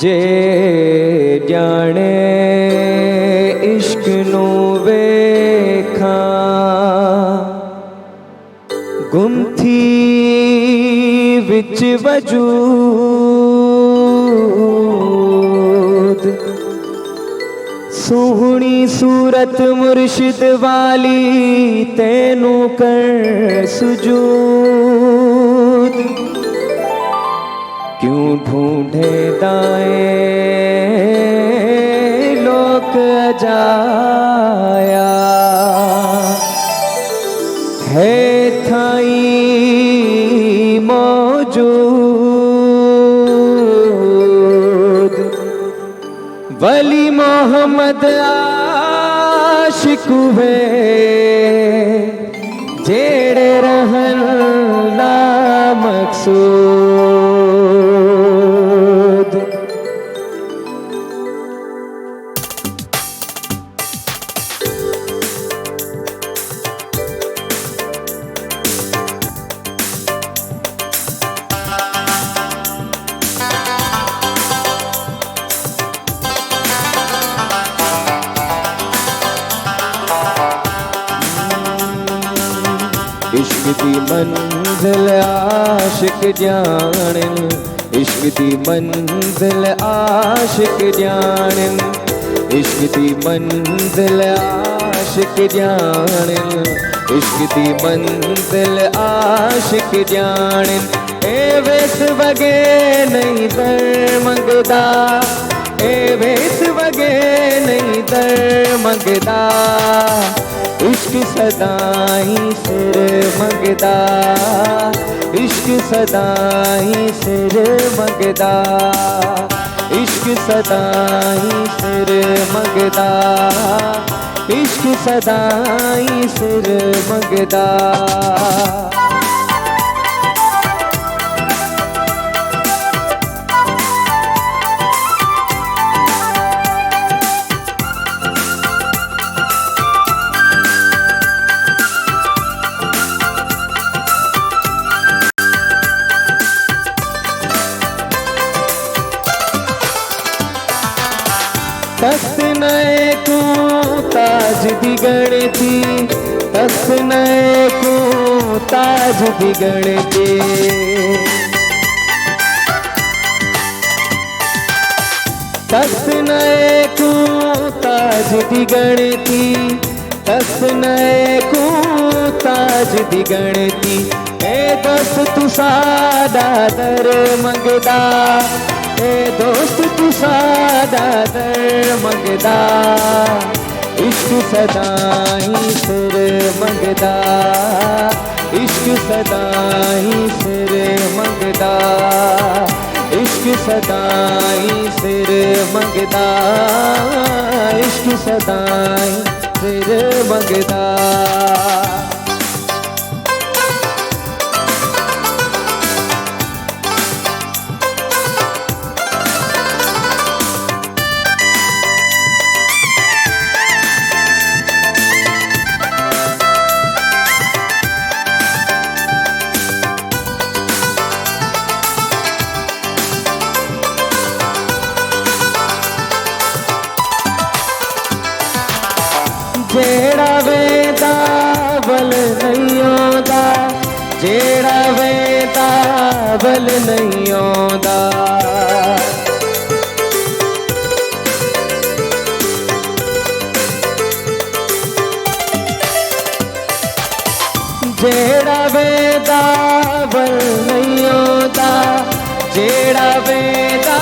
जे जाने इश्क नू वेखा गुम थी विच वजूद सोहनी सूरत मुर्शिद वाली तेनू कर सुजूद क्यों ढूंढे दाए लोक अजाया है थाई मौजूद वली मोहम्मद आशिक वे जेड़े रहन ला मकसूद। इश्क दी मंजिल आशिक जानिन इश्क दी मंजिल आशिक जानिन इश्क दी मंजिल आशिक जानिन इश्क दी मंजिल आशिक जानिन ए वेस वगे नहीं दर मंगदा ए वेस वगे नहीं दर मंगदा इश्क सदाई सिर मंगदा इश्क सदाई सिर मंगदा इश्क सदाई सिर मंगदा इश्क सदाई सिर मंगदा। तख्त नए को ताज दी गणती तख्त नए को ताज दी गणती तख्त नए को ताज दी गणती तख्त नए को ताज दी गणती ए दोस्त तू सादा दर मंगदा ए दोस्त तू सादा दर मंगदा इश्क सदाई सिर मंगदा इश्क सदाई सिर मंगदा इश्क सदाई सिर मंगदा इश्क सदाई सिर मंगदा। जेड़ा वेदा बल नहीं आंदा जेड़ा वेदा बल नहीं आंदा जेड़ा वेदा बल नहीं आंदा जेड़ा वेदा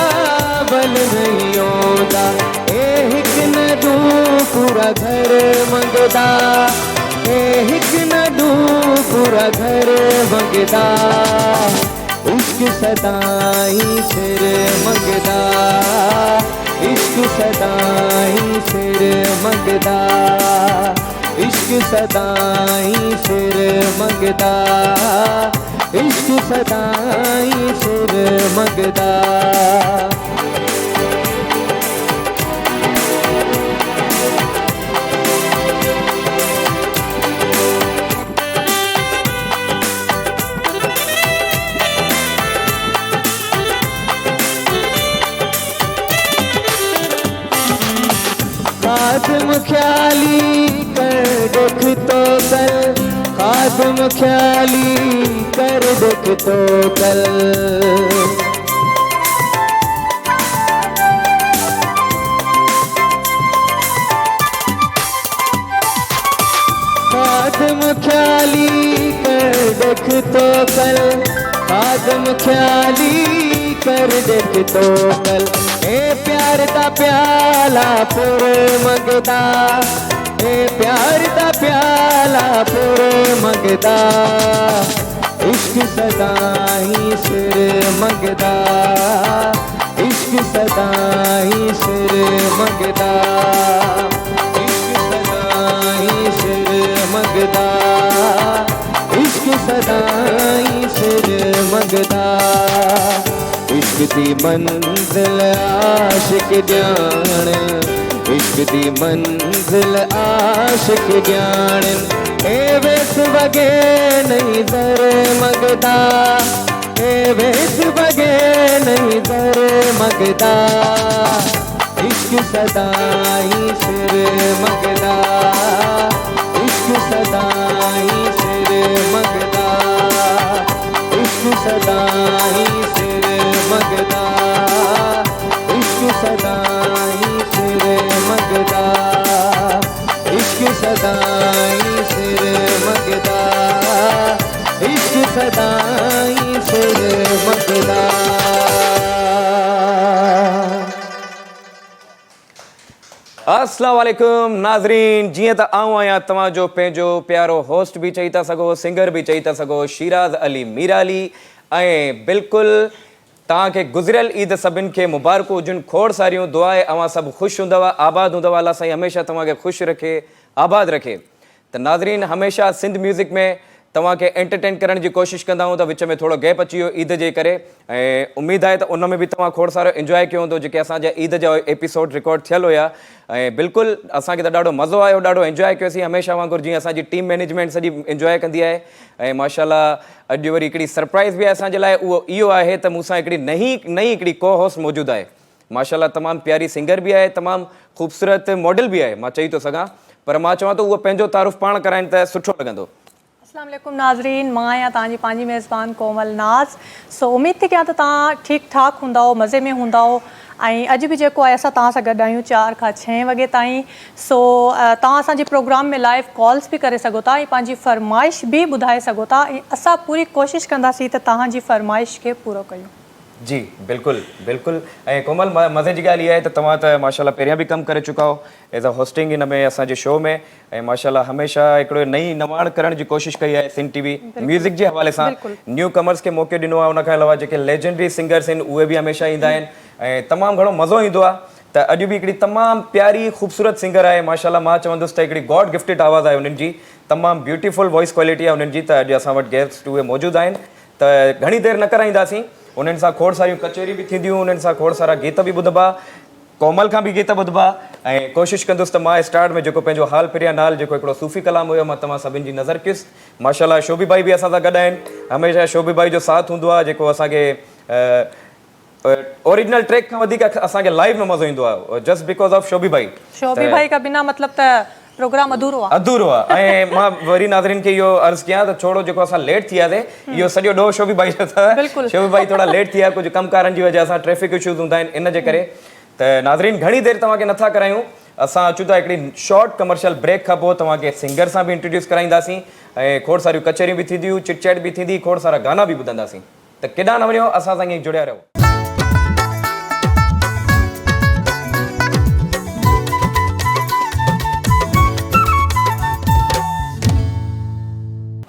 बल नहीं आंदा ए हिक न दू पूरा घर मंगदा ए हिक न दू पूरा घर मंगदा इश्क सदाई सिर मंगदा इश्क सदाई सिर मंगदा इश्क सदाई सिर मंगदा इश्क सदाई सिर मंगदा। आदम ख्याली कर देख तो कल। आदम ख्याली कर देख तो कल, आदम ख्याली कर देख तो कल। ए प्यार दा प्याला पुर मंगदा, ए प्यार दा प्याला पुर मंगदा, इश्क सदा ही सिर मंगदा, इश्क सदा ही सिर मंगदा, इश्क सदा ही सिर मंगदा, इश्क सदा ही सिर मंगदा। इश्क दी मंजिल आशिक जान, इश्क दी मंजिल आशिक जान। ए वेस वगे नहीं दर मंगदा, ए वेस वगे नहीं दर मंगदा, इश्क सदा ही सिर मंगदा, इश्क सदा ही सिर मंगदा, इश्क सदा ही सिर मंगदा, इश्क सदा ही सिर मंगदा, इश्क सदा ही सिर मंगदा, इश्क सदा ही सिर मंगदा। अस्सलाम वालेकुम नाज़रीन, जीअं त आऊं आहियां तव्हांजो पंहिंजो प्यारो होस्ट बि चई था सघो, सिंगर बि चई था सघो, शिराज़ अली मीराली। ऐं बिल्कुलु तव्हांखे गुज़िरियल ईद सभिनि खे मुबारकूं हुजनि, खोड़ सारियूं दुआए, अवां सभु ख़ुशि हूंदव, आबाद हूंदव, अल्लाह साईं हमेशह तव्हांखे ख़ुशि रखे, आबाद रखे। त नाज़रीन, हमेशह सिंध म्यूज़िक में तव्हांखे एंटरटेन करण जी कोशिशि कंदा आहियूं, त विच में थोरो गैप अची वियो ईद जे करे, ऐं उमेदु आहे त उन में बि तव्हां खोड़ सारो इंजॉय कयो हूंदो जेके असांजा ईद जा एपिसोड रिकॉर्ड थियल हुया। ऐं बिल्कुलु असांखे त ॾाढो मज़ो आयो, ॾाढो इंजॉय कयोसीं, हमेशह वांगुरु जीअं असांजी टीम मैनेजमेंट सॼी इंजॉय कंदी आहे। ऐं माशाल्लाह अॼु वरी हिकिड़ी सरप्राइज़ बि आहे असांजे लाइ, उहो इहो आहे त मूंसां हिकिड़ी नई हिकिड़ी को होस्ट मौजूदु आहे। माशाल्लाह तमामु प्यारी सिंगर बि आहे, तमामु ख़ूबसूरत मॉडल बि आहे, मां चई थो सघां, पर मां चवां थो उहो पंहिंजो तारुफ़ पाण कराइनि त सुठो लॻंदो। अस्सलाम वालेकुम नाज़रीन, मां आहियां तव्हांजी पंहिंजी मेज़बान कोमल नाज़। सो उमेदु थी कयां त तव्हां ठीकु ठाक हूंदा, मज़े में हूंदा। ऐं अॼु बि जेको आहे असां तव्हां सां गॾु आहियूं 4 खां 6 वॻे ताईं। सो तव्हां असांजे प्रोग्राम में लाइव कॉल्स बि करे सघो था ऐं पंहिंजी फरमाइश बि ॿुधाए सघो था, ऐं असां पूरी कोशिशि कंदासीं त तव्हांजी फरमाइश खे पूरो कयूं। जी बिल्कुलु बिल्कुलु। ऐं कोमल, मज़े जी ॻाल्हि इहा आहे त तव्हां त माशाल्लाह पहिरियां बि कमु करे चुका हो एज़ अ होस्टिंग इन में असांजे शो में, ऐं माशाल्लाह हमेशह हिकिड़ो नई नवाण करण जी कोशिशि कई आहे सिंध टीवी म्यूज़िक जे हवाले सां। न्यू कमर्स खे मौक़ो ॾिनो आहे, उनखां अलावा जेके लेजेंडरी सिंगर्स आहिनि उहे बि हमेशह ईंदा आहिनि, ऐं तमामु घणो मज़ो ईंदो आहे। त अॼु बि हिकिड़ी तमामु प्यारी ख़ूबसूरत सिंगर आहे, माशाल्लाह मां चवंदुसि त हिकिड़ी गॉड गिफ्टेड आवाज़ आहे उन्हनि जी, तमामु ब्यूटीफुल वॉइस क्वालिटी आहे उन्हनि जी। त अॼु असां वटि गेस्ट उहे मौजूदु आहिनि, त घणी देरि न कराईंदासीं, उन्हनि सां खोड़ सारियूं कचेरियूं बि थींदियूं, उन्हनि सां खोड़ सारा गीत बि ॿुधबा, कोमल खां बि गीत ॿुधबा। ऐं कोशिशि कंदुसि त मां स्टार्ट में जेको पंहिंजो हाल फिरिया नाल जेको हिकिड़ो सूफ़ी कलाम हुयो मां तव्हां सभिनि जी नज़र कयुसि। माशाल्लाह शोभी भाई बि असां सां गॾु आहिनि, हमेशह शोभी भाई जो साथ हूंदो आहे, जेको असांखे ओरिजिनल ट्रैक खां वधीक असांखे लाइव में मज़ो ईंदो आहे, जस्ट बिकॉज ऑफ शोभी भाई। शोभी भाई का बिना मतलब त प्रोग्राम अधूरो आहे। ऐं मां वरी नाज़रीन खे इहो अर्ज़ु कयां त छोड़ो जेको असां लेट थी वियासीं, इहो सॼो ॾोह शोभी भाई जो अथव। शोभी भाई थोरा लेट थी विया, कुझु कमकारनि जी वजह सां, ट्रैफिक इशूज़ हूंदा आहिनि इन जे करे। त नाज़रीन घणी देरि तव्हांखे नथा करायूं, असां अचूं था हिकिड़ी शॉर्ट कमर्शियल ब्रेक खां पोइ तव्हांखे सिंगर सां बि इंट्रोड्यूस कराईंदासीं, ऐं खोड़ सारियूं कचेरियूं बि थींदियूं, चिट चैट बि थींदी, खोड़ सारा गाना बि ॿुधंदासीं। त केॾांहुं न वञो, असां सां ईअं जुड़िया रहो।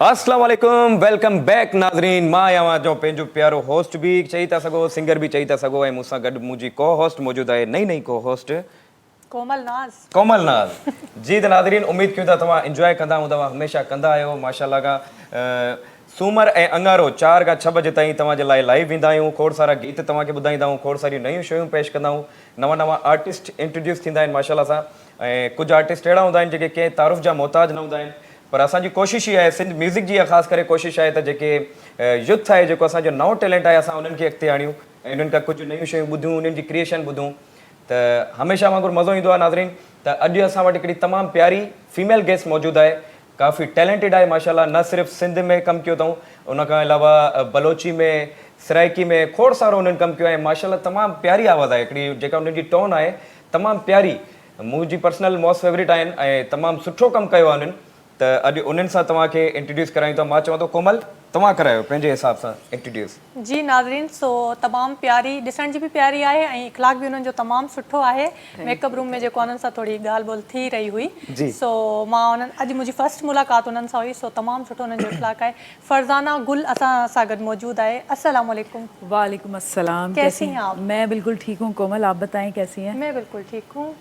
अस्सलाम वालेकुम, वेलकम बैक नाज़रीन। मां आहियां जो पंहिंजो प्यारो होस्ट बि चई था सघो, सिंगर बि चई था सघो, ऐं मूंसां गॾु मुंहिंजी को होस्ट मौजूदु आहे, नई को होस्ट कोमल नाज़। जी त नाज़रीन, उमेदु कयूं था तव्हां इंजॉय कंदा हूंदव, हमेशह कंदा आहियो। माशाल्लाह खां सूमर ऐं अंगारो 4 खां 6 बजे ताईं तव्हांजे लाइ लाइव ईंदा आहियूं, खोड़ सारा गीत तव्हांखे ॿुधाईंदा आहियूं, खोड़ सारियूं नयूं शयूं पेश कंदा आहियूं, नवां आर्टिस्ट इंट्रोड्यूस थींदा आहिनि माशाल्लाह सां। ऐं कुझु आर्टिस्ट अहिड़ा हूंदा आहिनि जेके कंहिं तारुफ़ जा मोहताज न हूंदा आहिनि, पर असांजी कोशिशि इहा आहे, सिंध म्यूज़िक जी ख़ासि करे कोशिशि आहे त जेके यूथ आहे, जेको असांजो नओं टैलेंट आहे, असां उन्हनि खे अॻिते आणियूं ऐं उन्हनि खां कुझु नयूं शयूं ॿुधूं, उन्हनि जी क्रिएशन ॿुधूं, त हमेशह वांगुरु मज़ो ईंदो आहे नाज़रीन। त अॼु असां वटि हिकिड़ी तमामु प्यारी फीमेल गेस्ट मौजूदु आहे, काफ़ी टैलेंटेड आहे माशाल्लाह, न सिर्फ़ु सिंध में कमु कयो अथऊं, उन खां अलावा बलोची में, सराइकी में खोड़ सारो उन्हनि कमु कयो आहे माशाल्लाह। तमामु प्यारी आवाज़ आहे हिकिड़ी, जेका उन्हनि जी टोन आहे तमामु प्यारी, मुंहिंजी पर्सनल मोस्ट फेवरेट आहिनि ऐं तमामु सुठो कमु कयो आहे उन्हनि। त अॼु उन्हनि सां तव्हांखे इंट्रोड्यूस करायूं था। मां चवां थो कोमल तव्हां करायो पंहिंजे हिसाब सां इंट्रोड्यूस। जी नाज़रीन, सो तमामु प्यारी, ॾिसण जी बि प्यारी आहे ऐं इख़लाक़ बि उन्हनि जो तमामु सुठो आहे। मेकअप रूम में जेको उन्हनि सां थोरी ॻाल्हि ॿोल थी रही हुई, सो मां उन्हनि, अॼु मुंहिंजी फर्स्ट मुलाक़ात उन्हनि सां हुई, सो तमामु सुठो उन्हनि जो इख़लाक़ आहे। फरज़ाना गुल असां सां गॾु मौजूदु आहे। अस्सलाम वालेकुम। वालेकुम अस्सलाम। कैसी हैं आप? मैं बिल्कुल ठीक हूँ कोमल, आप बताएं कैसी हैं? मैं बिल्कुल ठीक हूँ।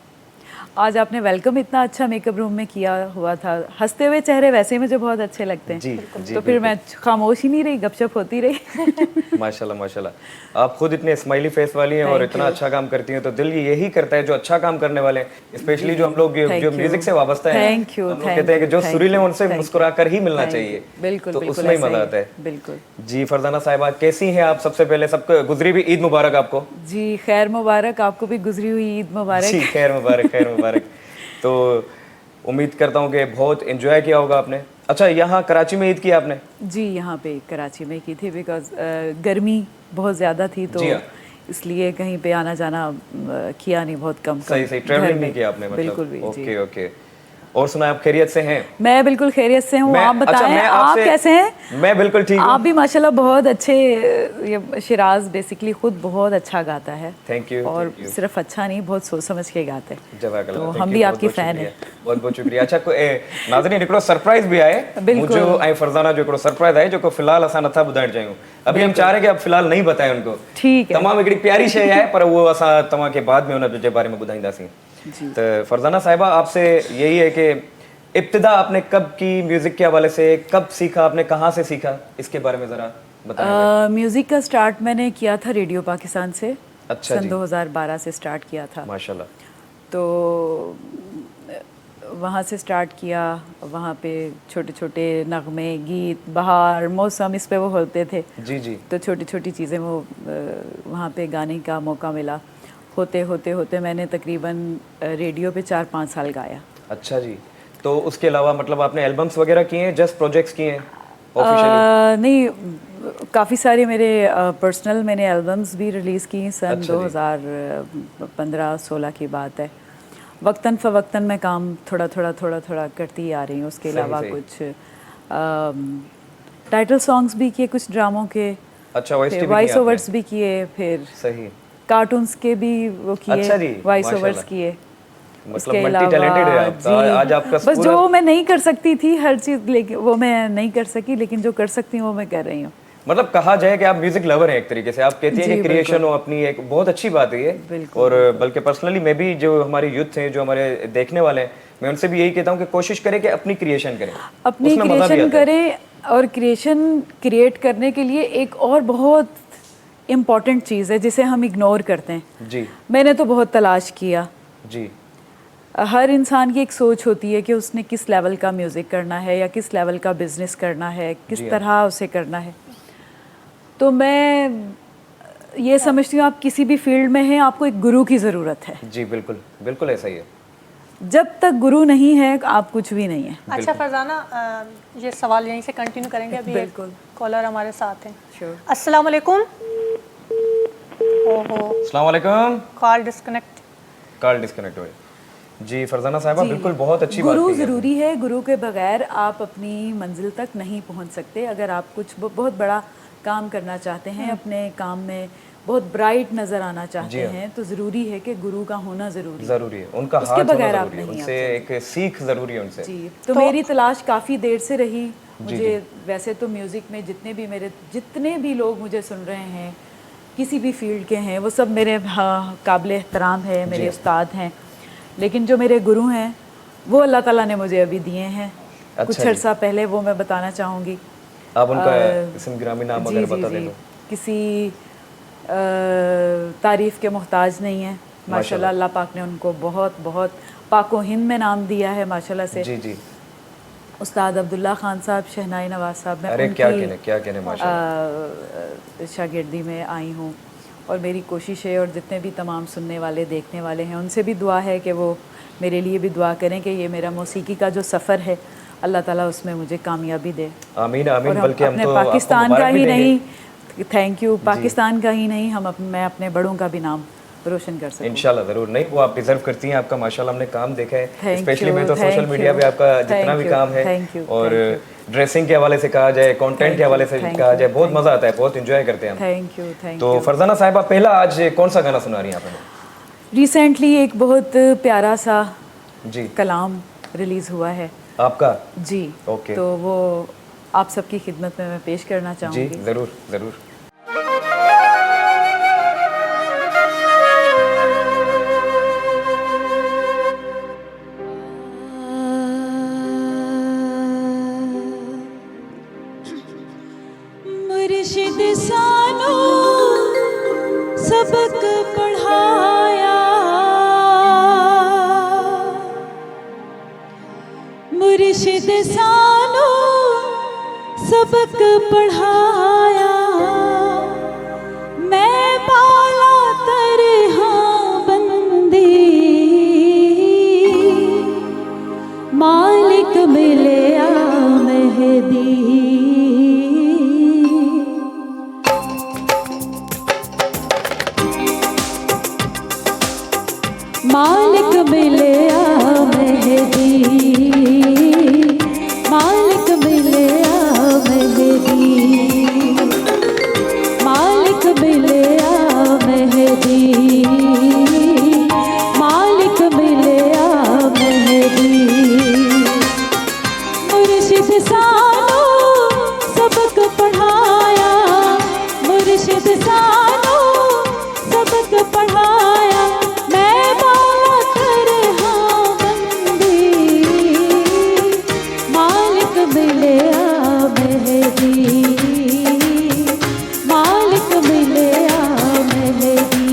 आज आपने वेलकम इतना अच्छा मेकअप रूम में किया हुआ था, हंसते हुए चेहरे वैसे ही मुझे बहुत अच्छे लगते हैं। जी तो फिर मैं खामोश ही नहीं रही, गपशप होती रही। माशाल्लाह माशाल्लाह, आप खुद इतने स्माइली फेस वाली हैं और इतना अच्छा काम करती हैं, तो दिल यही करता है जो अच्छा काम करने वाले हैं, स्पेशली जो हम लोग जो म्यूजिक से वाबस्ता है, थैंक यू। हम लोग कहते हैं कि जो सुरीले हैं उनसे मुस्कुरा कर ही मिलना चाहिए। बिल्कुल, तो बिल्कुल उसमें ही ऐसा मजा ही आता है। बिल्कुल जी फरजाना साहिबा, कैसी हैं आप? सबसे पहले सबको गुजरी भी ईद मुबारक आपको। जी खैर मुबारक, आपको भी गुजरी हुई ईद मुबारक। जी खैर मुबारक, खैर मुबारक। तो उम्मीद करता हूँ कि बहुत एंजॉय किया होगा आपने। अच्छा, यहाँ कराची में ईद की आपने? जी यहाँ पे कराची में की थी, बिकॉज गर्मी बहुत ज़्यादा थी, तो जी हाँ। इसलिए कहीं पे आना जाना किया नहीं, बहुत कम। सही सही, ट्रैवलिंग नहीं किया आपने मतलब? बिल्कुल भी। Okay okay. और सुना, आप खैरियत से हैं? मैं बिल्कुल खैरियत से हूँ, आप बताएं। मैं आप आपसे- कैसे हैं? मैं बिल्कुल ठीक हूँ। आप भी माशाल्लाह बहुत अच्छे, ये शिराज बेसिकली खुद बहुत अच्छा गाता है। Thank you. और सिर्फ अच्छा नहीं, बहुत सोच समझ के गाते हैं। जज़ाकल्लाह, तो thank हम you, भी बहुत आपकी बहुत फैन शुक्रिया, हैं। बहुत बहुत शुक्रिया। अच्छा, नाज़रीन हिकिड़ो सरप्राइज़ बि आहे बिल्कुल। मुंहिंजो ऐं फरज़ाना जो हिकिड़ो सरप्राइज़ आहे जेको फ़िलहाल असां नथा ॿुधाइण चाहियूं। अभी हम चाह रहे हैं कि आप फिलहाल नहीं बताएं उनको। ठीक है। तमामु हिकिड़ी प्यारी शइ आहे, पर उहो असां तव्हांखे बाद में उन जे बारे में ॿुधाईंदासीं। तो फरज़ाना साहिबा, आपसे यही है कि इब्तिदा आपने कब की म्यूजिक के हवाले से, कब सीखा आपने, कहाँ से सीखा, इसके बारे में ज़रा बताएं। म्यूज़िक का स्टार्ट मैंने किया था रेडियो पाकिस्तान से। अच्छा सन जी। 2012 से स्टार्ट किया था। माशाल्लाह। तो वहाँ से स्टार्ट किया, वहाँ पे छोटे छोटे नगमे, गीत, बहार, मौसम, इस पे वो होते थे। जी जी। तो छोटी छोटी चीज़ें वो वहाँ पे गाने का मौका मिला। होते होते होते मैंने तकरीबन रेडियो पे 4-5 साल गाया। अच्छा जी। तो उसके अलावा मतलब आपने एल्बम्स वगैरह किए हैं, जस्ट प्रोजेक्ट्स किए हैं ऑफिशियली? नहीं, काफ़ी सारे मेरे पर्सनल मैंने एल्बम्स भी रिलीज़ की सन अच्छा जी। 2015-16 की बात है। वक्तन फ़वक्तन मैं काम थोड़ा थोड़ा करती आ रही हूँ। उसके सही, अलावा सही। कुछ टाइटल सॉन्ग्स भी किए कुछ ड्रामों के, अच्छा, OST भी वॉइस किए ओवर्स भी किए, फिर सही। कार्टून्स के भी वो किए, अच्छा जी, वॉइस माशाल्लाह। ओवर्स किए। मतलब उसके मल्टी टैलेंटेड है आप। जी, आज आपका बस पूरा- जो मैं नहीं कर सकती थी हर चीज़, लेकिन वो मैं नहीं कर सकी, लेकिन जो कर सकती हूँ वो मैं कर रही हूँ। मतलब कहा जाए कि आप म्यूजिक लवर हैं एक तरीके से। आप कहती हैं जी, कि क्रिएशन हो अपनी, एक बहुत अच्छी बात है ये। बिल्कुल, और बल्कि पर्सनली मैं भी, जो हमारे यूथ हैं, जो हमारे देखने वाले हैं, मैं उनसे भी यही कहता हूँ कि कोशिश करें कि अपनी क्रिएशन करें, अपनी उसमें मजा भी क्रिएशन आता है। करें। और क्रिएशन क्रिएट करने के लिए एक और बहुत इम्पॉर्टेंट चीज़ है जिसे हम इग्नोर करते हैं। जी मैंने तो बहुत तलाश किया। जी। हर इंसान की एक सोच होती है कि उसने किस लेवल का म्यूज़िक करना है या किस लेवल का बिजनेस करना है, किस जी हाँ। तरह उसे करना है। तो मैं ये समझती हूँ, आप किसी भी फील्ड में हैं, आपको एक गुरु की ज़रूरत है। जी बिल्कुल बिल्कुल ऐसा ही है। जब तक गुरु नहीं है आप कुछ भी नहीं है। अच्छा फरजाना, ये सवाल यहीं से कंटिन्यू करेंगे। अभी एक बिल्कुल। कॉलर हमारे साथ हैं। श्योर। अस्सलाम वालेकुम। ओहो, अस्सलाम वालेकुम। Call disconnect. कॉल डिस्कनेक्ट हो गई। जी फरजाना साहिबा, बिल्कुल बहुत अच्छी बात गुरु कही आपने। ज़रूरी है। गुरु के बगैर आप अपनी मंजिल तक नहीं पहुंच सकते। अगर आप कुछ बहुत बड़ा काम करना चाहते हैं, अपने काम में बहुत ब्राइट नज़र आना चाहते जी हाँ। हैं, तो ज़रूरी है कि गुरु का होना ज़रूरी है। जरूरी है, उनका उसके हाथ होना बगैर आप जरूरी है, नहीं उनसे एक सीख जरूरी है उनसे। जी, तो मेरी तलाश काफ़ी देर से रही। जी, मुझे वैसे तो म्यूज़िक में जितने भी लोग मुझे सुन रहे हैं, किसी भी फील्ड के हैं, वो सब मेरे काबिल एहतराम है, मेरे उस्ताद हैं। लेकिन जो मेरे गुरु हैं वो अल्लाह ताला ने मुझे अभी दिए हैं। अच्छा कुछ जी। अर्सा पहले वो मैं बताना चाहूँगी। आप उनका इसम गिरामी नाम जी अगर जी बता जी, दें तो। किसी तारीफ़ के मोहताज नहीं है माशाल्लाह। अल्लाह पाक ने उनको बहुत बहुत पाको हिंद में नाम दिया है माशाल्लाह से। जी जी। उस्ताद अब्दुल्ला खान साहब, शहनाई नवाज साहब, मैं अरे उनकी क्या कहने माशाल्लाह। शागिर्दी में आई हूँ। और मेरी कोशिश है, और जितने भी तमाम सुनने वाले देखने वाले हैं उनसे भी दुआ है कि वो मेरे लिए भी दुआ करें कि ये मेरा मौसीकी का जो सफ़र है अल्लाह ताला उसमें मुझे कामयाबी दे। आमीन और आमीन। हम बल्कि हम अपने तो आपको पाकिस्तान का मुबारक भी ही देंगे। नहीं, थैंक यू, पाकिस्तान का ही नहीं, मैं अपने बड़ों का भी नाम रोशन कर सकूं। इंशाल्लाह ज़रूर। नहीं, वो आप डिजर्व करती हैं, आपका माशाल्लाह हमने काम देखा है, Thank स्पेशली you, मैं तो thank सोशल मीडिया you, पे आपका जितना thank भी you, काम है thank you, और thank ड्रेसिंग के हवाले से कहा जाए, कंटेंट Thank के हवाले you, से thank कहा you, जाए, बहुत thank मज़ा आता है, बहुत इंजॉय करते हैं हम। थैंक यू, थैंक तो यू। फरजाना साहिबा, पहला आज कौन सा गाना सुना रही हैं आप हमें? रिसेंटली एक बहुत प्यारा सा जी, कलाम रिलीज़ हुआ है आपका? जी। ओके। तो वो आप सबकी खिदमत में मैं पेश करना जी चाहूँगी। ज़रूर ज़रूर। मुर्शिद सानो सबक पढ़ाया, मुर्शिद सानो सबक पढ़ाया, मैं बाला तरहा बंदी मालिक मिलया मेहदी, मालिक मिलया मेहदी, मालिक मिलया मेहदी, मालिक मिलया मेहदी, मालिक मिलया मेहदी। मुर्शिद सानो सबक पढ़ाया, मुर्शिद सानो सबक पढ़ाया, मैं बाला तरहा बंदी मालिक मिलया मेहदी, मालिक मिलया मेहदी,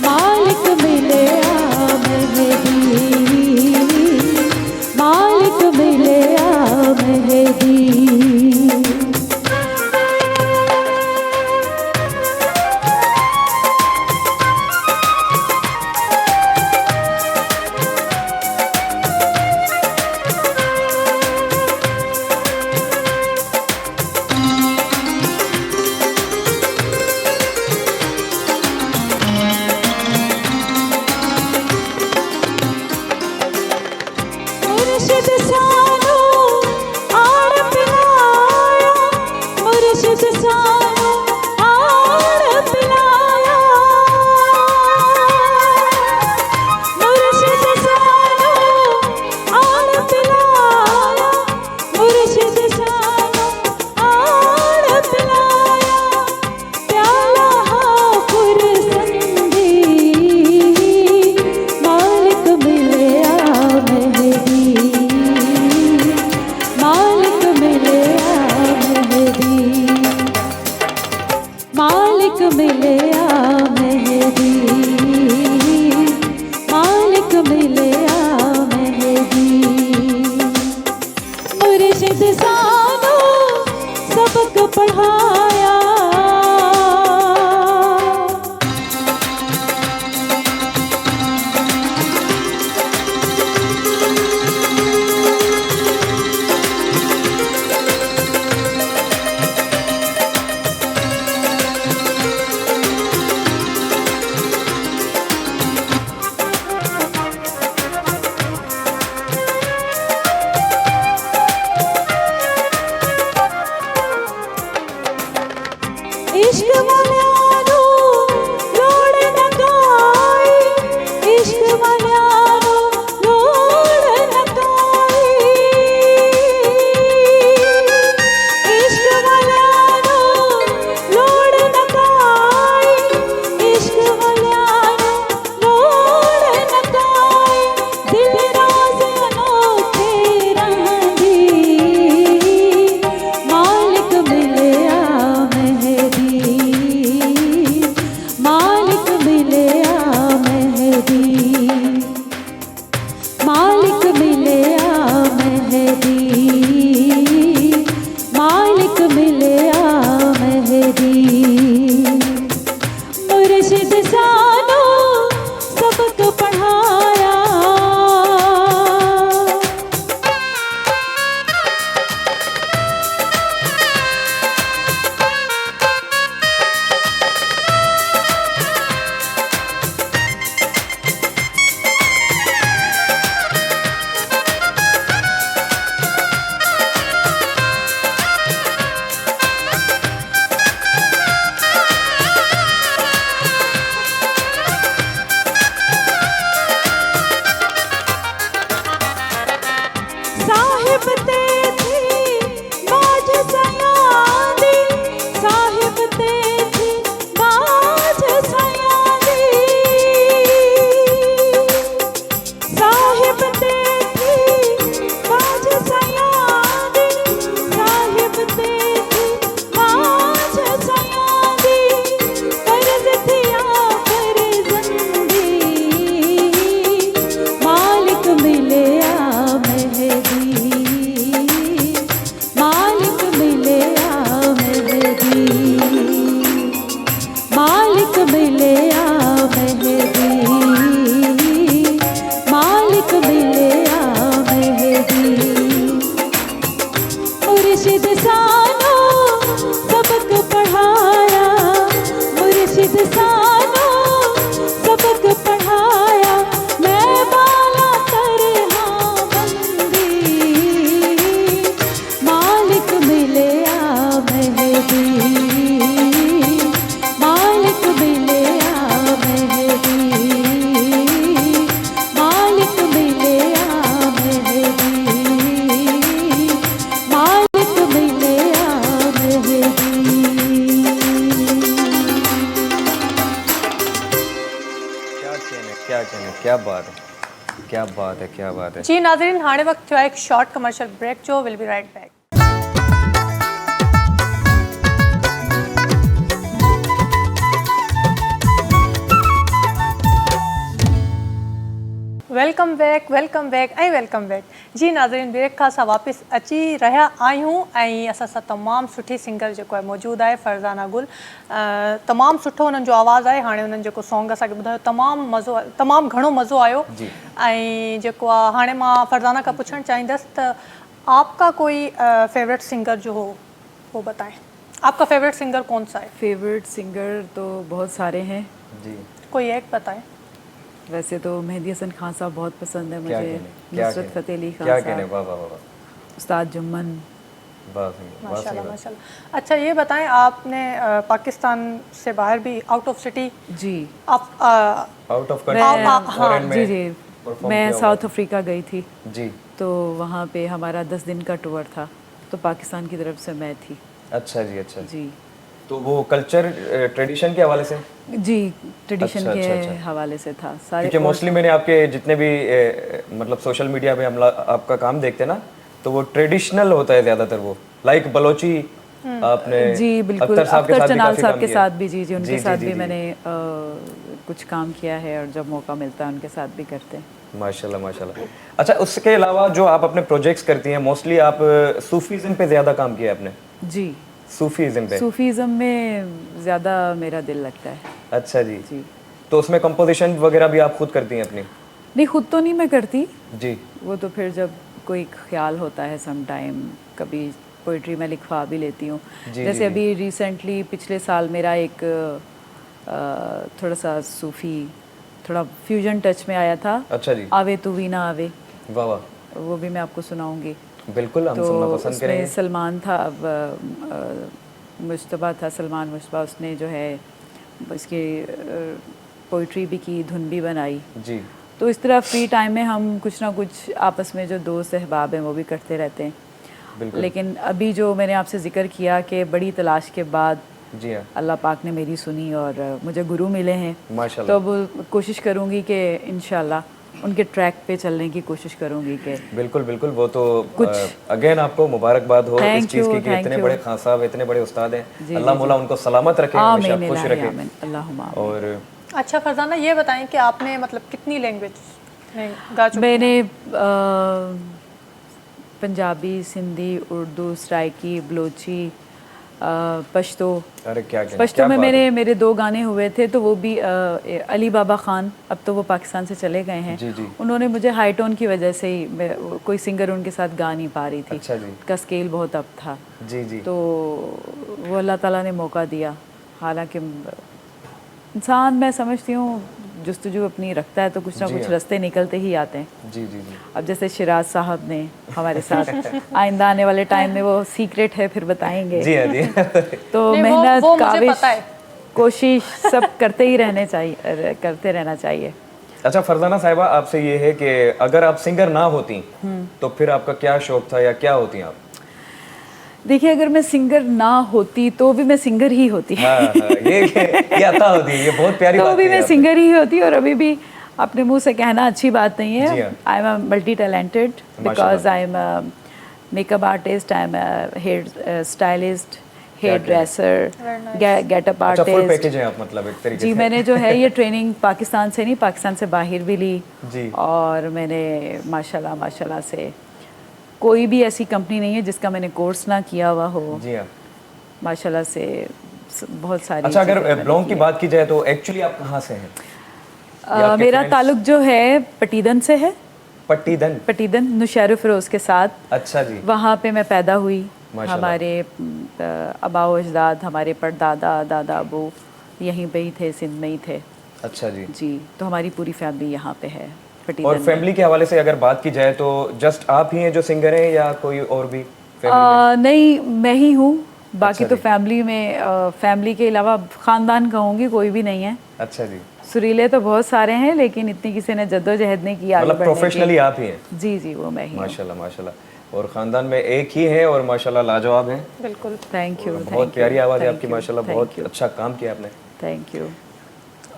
मालिक मिलया मेहदी, मालिक मिलया मेहदी। मुर्शिद सानो आड़ पिलाया, मुर्शिद सानो आड़ पिलाया, मुर्शिद सानो आड़ पिलाया, मुर्शिद सानो आड़ पिलाया, प्याला हाफुर संदी मालिक मिलया मेहदी, मालिक मिलया मेहदी, मालिक मिलया मेहदी, मालिक मिलया मेहदी। मुर्शिद सानो सबक पढ़ाया, इश्क वाल्यानो लोड़ न गाई, इश्क वाल्यानो लोड़ न गाई, इश्क वाल्यानो लोड़ न गाई, इश्क वाल्यानो लोड़ न गाई, दिल राज अनोखे रहंदी मालिक मिलया मेहदी, मेहदी मालिक मिले आ मेहदी मालिक मिले आ मेहदी मालिक मिले आ मेहदी। क्या कहने, क्या बात है, क्या बात है, क्या बात है। जी नाज़रीन, हाणे वक्त थियो आहे एक शॉर्ट कमर्शियल ब्रेक जो, will be right back. Welcome back ऐं वेलकम बैक। जी नाज़रीन, ब्रेक खां असां वापसि अची रहिया आहियूं ऐं असां सां तमामु सुठी सिंगर जेको आहे मौजूदु आहे, फरज़ाना गुल। तमामु सुठो हुननि जो आवाज़ु आहे। हाणे हुननि जेको सॉन्ग असांखे ॿुधायो, तमामु घणो मज़ो आयो। ऐं जेको आहे हाणे मां फरज़ाना खां पुछणु चाहींदसि त आपका कोई फेवरेट सिंगर जो हो वो बताएं। आपका फेवरेट सिंगर कौन सा है? फेवरेट सिंगर तो बहुत सारे हैं जी, कोई एक बताएं। वैसे तो मेहदी हसन खान साहब बहुत पसंद है क्या मुझे, कहने, क्या नुसरत कहने, फ़तेह अली खान क्या कहने, साहब, वाह वाह वाह वाह, उस्ताद जुम्मन। वाह सही, वाह सही माशाल्लाह बात। माशाल्लाह। अच्छा ये बताएं, आपने पाकिस्तान से बाहर भी, आउट ऑफ सिटी जी आप आउट ऑफ मैं कंट्री हाँ, फॉरेन में जी जी perform मैं किया साउथ हुआ। अफ्रीका गई थी, जी, तो वहाँ पे हमारा 10 दिन का टूर था, तो पाकिस्तान की तरफ से मैं थी। अच्छा जी, अच्छा। जी तो वो कल्चर ट्रेडिशन के हवाले से, जी ट्रेडिशन अच्छा, के अच्छा, अच्छा। हवाले से था सारे। क्योंकि मोस्टली मैंने आपके जितने भी मतलब सोशल मीडिया पे हम आपका काम देखते हैं ना, तो वो ट्रेडिशनल होता है ज़्यादातर, वो लाइक बलोची आपने जी बिल्कुल, अख्तर साहब के अख्तर साथ भी चनाल काफी साहब काम के किया। साथ भी, जी जी उनके जी, साथ जी, भी जी, मैंने कुछ काम किया है, और जब मौका मिलता है उनके साथ भी करते हैं। माशाल्लाह माशाल्लाह। अच्छा, उसके अलावा जो आप अपने प्रोजेक्ट्स करती हैं, मोस्टली आप सूफीज़म पे ज़्यादा काम किया है आपने, जी सूफीज़म पे। सूफीज़म में ज़्यादा मेरा दिल लगता है। अच्छा जी, जी तो उसमें कंपोजिशन वगैरह भी आप खुद करती हैं अपनी? नहीं, खुद तो नहीं मैं करती, जी, वो तो फिर जब कोई ख्याल होता है सम टाइम, कभी पोइट्री में लिखवा भी लेती हूँ। जी, जैसे जी, अभी रिसेंटली पिछले साल मेरा एक थोड़ा सा सूफ़ी, थोड़ा फ्यूजन टच में आया था, अच्छा जी, आवे तू भी ना आवे, वाह वाह, वो भी मैं आपको सुनाऊंगी। बिल्कुल हम तो सुनना पसंद उसमें करेंगे। सलमान था, मुश्तबा था, सलमान मुश्तबा, उसने जो है उसकी पोइट्री भी की, धुन भी बनाई। जी, तो इस तरह फ्री टाइम में हम कुछ ना कुछ आपस में जो दोस्त अहबाब हैं वो भी करते रहते हैं। बिल्कुल। लेकिन अभी जो मैंने आपसे जिक्र किया कि बड़ी तलाश के बाद जी हाँ, अल्लाह पाक ने मेरी सुनी और मुझे गुरु मिले हैं, माशाल्लाह। तो अब कोशिश करूँगी कि इंशाल्लाह उनके ट्रैक पे चलने की कोशिश करूँगी कि बिल्कुल बिल्कुल, वो तो अगेन आपको मुबारकबाद हो इस Thank चीज़ की you, कि thank इतने you। बड़े खान साहब, इतने बड़े उस्ताद हैं। जी, अल्लाह जी, मौला उनको सलामत रखे, हमेशा आमीन खुश इलाही रखे। आमीन, अल्लाहुम्मा आमीन। और अच्छा फरजाना, ये बताएं कि आपने मतलब कितनी लैंग्वेज में गा चुके हैं? मैंने पंजाबी, सिंधी, उर्दू, सराइकी, बलोची, पश्तो। अरे क्या कहना, पश्तो क्या में बात है। मेरे 2 गाने हुए थे, तो वो भी अली बाबा खान, अब तो वो पाकिस्तान से चले गए हैं। जी, जी। उन्होंने मुझे हाई टोन की वजह से ही कोई सिंगर उनके साथ गा नहीं पा रही थी। अच्छा जी, उसका स्केल बहुत अप था, जी जी, तो वो अल्लाह ताला ने मौका दिया। हालांकि इंसान, मैं समझती हूँ, जुस्तजू अपनी रखता है तो कुछ ना जी कुछ हाँ। रास्ते निकलते ही आते हैं। जी जी जी, अब जैसे शिराज साहब ने हमारे साथ आइंदा आने वाले टाइम में, वो सीक्रेट है फिर बताएंगे। जी हाँ जी तो नहीं, मेहनत, वो मुझे काविश, पता है। कोशिश सब करते ही रहने चाहिए, करते रहना चाहिए। अच्छा फरजाना साहिबा, आपसे ये है कि अगर आप सिंगर ना होती तो फिर आपका क्या शौक था या क्या होती आप? देखिए, अगर मैं सिंगर ना होती तो भी मैं सिंगर ही होती। हाँ हाँ, ये अता होती है, ये बहुत प्यारी तो बात भी है मैं आपने। सिंगर ही होती, और अभी भी अपने मुंह से कहना अच्छी बात नहीं जी है। हाँ। I am a multi talented because I am a makeup artist, I am a hair stylist, hair dresser, getup अच्छा, फुल आर्टिस्ट। पैकेज है आप, मतलब एक तरीके जी, से। मैंने जो है ये ट्रेनिंग पाकिस्तान से नहीं, पाकिस्तान से बाहर भी ली। जी। और मैंने माशाल्लाह माशाल्लाह से कोई भी ऐसी कंपनी नहीं है जिसका मैंने कोर्स ना किया हुआ हो। जी हाँ। माशाल्लाह से बहुत सारी अच्छा, चीज़ें अगर मैंने बिलोंग की की बात की जाए तो एक्चुअली आप कहाँ से हैं? या हैं। आपके मेरा friends? ताल्लुक जो है पटीदन से है, पट्टीदन। पटीदन नुशैर फिरोज़ के साथ। अच्छा जी, वहाँ पे मैं पैदा हुई। माशाल्लाह। हमारे आबाओ अजदाद, हमारे परदादा दादा अबू यहीं पे ही थे, सिंध में ही थे। अच्छा जी। जी, तो हमारी पूरी फैमिली यहाँ पे है पटीदन और में। फैमिली के हवाले से अगर बात की जाए तो जस्ट आप ही हैं जो सिंगर हैं या कोई और भी फैमिली में? नहीं, मैं ही हूँ बाकी तो फैमिली में फैमिली के अलावा ख़ानदान कहूँगी कोई भी नहीं है। अच्छा जी, सुरीले तो बहुत सारे हैं लेकिन इतनी किसी ने जद्दोजहद नहीं की आगे मतलब बढ़ने की। प्रोफेशनली आप ही हैं। जी जी, वो मैं ही हूँ। माशाल्लाह माशाल्लाह। और खानदान में एक ही है और माशाल्लाह लाजवाब है। बिल्कुल। Thank you. बहुत प्यारी आवाज़ है आपकी माशाल्लाह, बहुत अच्छा काम किया आपने। Thank you.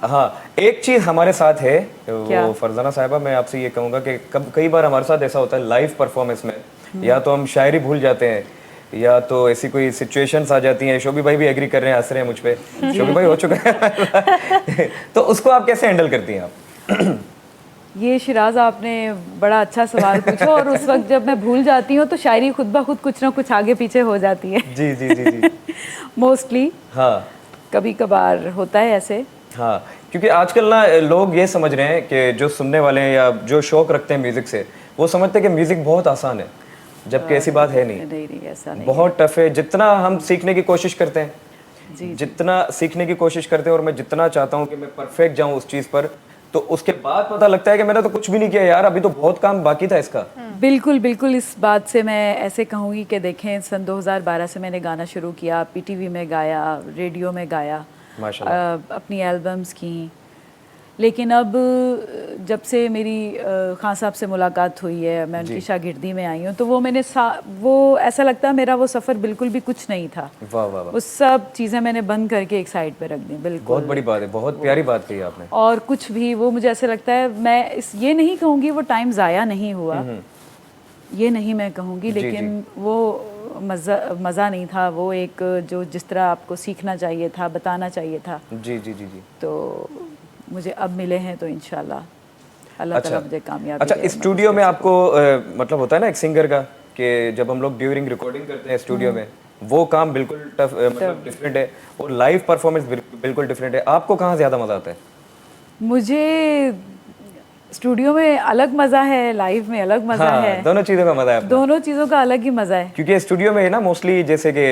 हाँ, एक चीज़ हमारे साथ है क्या? वो फरजाना साहिबा, मैं आपसे ये कहूँगा कि कई बार हमारे साथ ऐसा होता है लाइव परफॉर्मेंस में, या तो हम शायरी भूल जाते हैं या तो ऐसी कोई सिचुएशंस आ जाती हैं। शोभी भाई भी एग्री कर रहे हैं, हंस रहे हैं मुझ पे। शोभी भाई हो चुका है तो उसको आप कैसे हैंडल करती हैं आप? ये शिराज आपने बड़ा अच्छा सवाल पूछा। और उस वक्त जब मैं भूल जाती हूँ तो शायरी खुद ब खुद कुछ ना कुछ आगे पीछे हो जाती है। जी जी जी जी। मोस्टली हाँ कभी कभार होता है ऐसे। हाँ, क्योंकि आजकल ना लोग ये समझ रहे हैं कि जो सुनने वाले हैं या जो शौक रखते हैं म्यूजिक से, वो समझते हैं कि म्यूजिक बहुत आसान है, जबकि ऐसी बात है नहीं। नहीं ऐसा नहीं। बहुत टफ है। जितना हम सीखने की कोशिश करते हैं, जी जितना सीखने की कोशिश करते हैं और मैं जितना चाहता हूँ कि मैं परफेक्ट जाऊँ उस चीज़ पर, तो उसके बाद पता लगता है कि मैंने तो कुछ भी नहीं किया यार, अभी तो बहुत काम बाकी था इसका। बिल्कुल बिल्कुल। इस बात से मैं ऐसे कहूँगी कि देखें, सन 2012 से मैंने गाना शुरू किया, पीटीवी में गाया, रेडियो में गाया, माशाल्लाह। अपनी एल्बम्स की। लेकिन अब जब से मेरी खान साहब से मुलाकात हुई है, मैं उनकी शागिर्दी में आई हूँ, तो वो मैंने वो ऐसा लगता है मेरा वो सफ़र बिल्कुल भी कुछ नहीं था। वाह वाह वाह, वो सब चीज़ें मैंने बंद करके एक साइड पे रख दी। बिल्कुल बहुत बड़ी बात है, बहुत प्यारी बात कही आपने। और कुछ भी वो मुझे ऐसे लगता है, मैं ये नहीं कहूँगी वो टाइम ज़ाया नहीं हुआ, ये नहीं मैं कहूँगी, लेकिन वो मज़ा नहीं था। वो एक जो जिस तरह आपको सीखना चाहिए था, बताना चाहिए था, जी जी जी जी। तो मुझे अब मिले हैं, तो इंशाल्लाह अल्लाह ताला मुझे कामयाबी अच्छा, दे। स्टूडियो में आपको मतलब होता है ना एक सिंगर का कि जब हम लोग ड्यूरिंग रिकॉर्डिंग करते हैं स्टूडियो में, वो काम बिल्कुल टफ मतलब डिफरेंट है, और लाइव परफॉर्मेंस बिल्कुल डिफरेंट है। आपको कहाँ ज़्यादा मज़ा आता है? मुझे स्टूडियो में अलग मज़ा है, लाइव में अलग मज़ा है। दोनों चीज़ों का मज़ा है अपना। दोनों चीज़ों का अलग ही मज़ा है। क्योंकि स्टूडियो में है ना मोस्टली, जैसे कि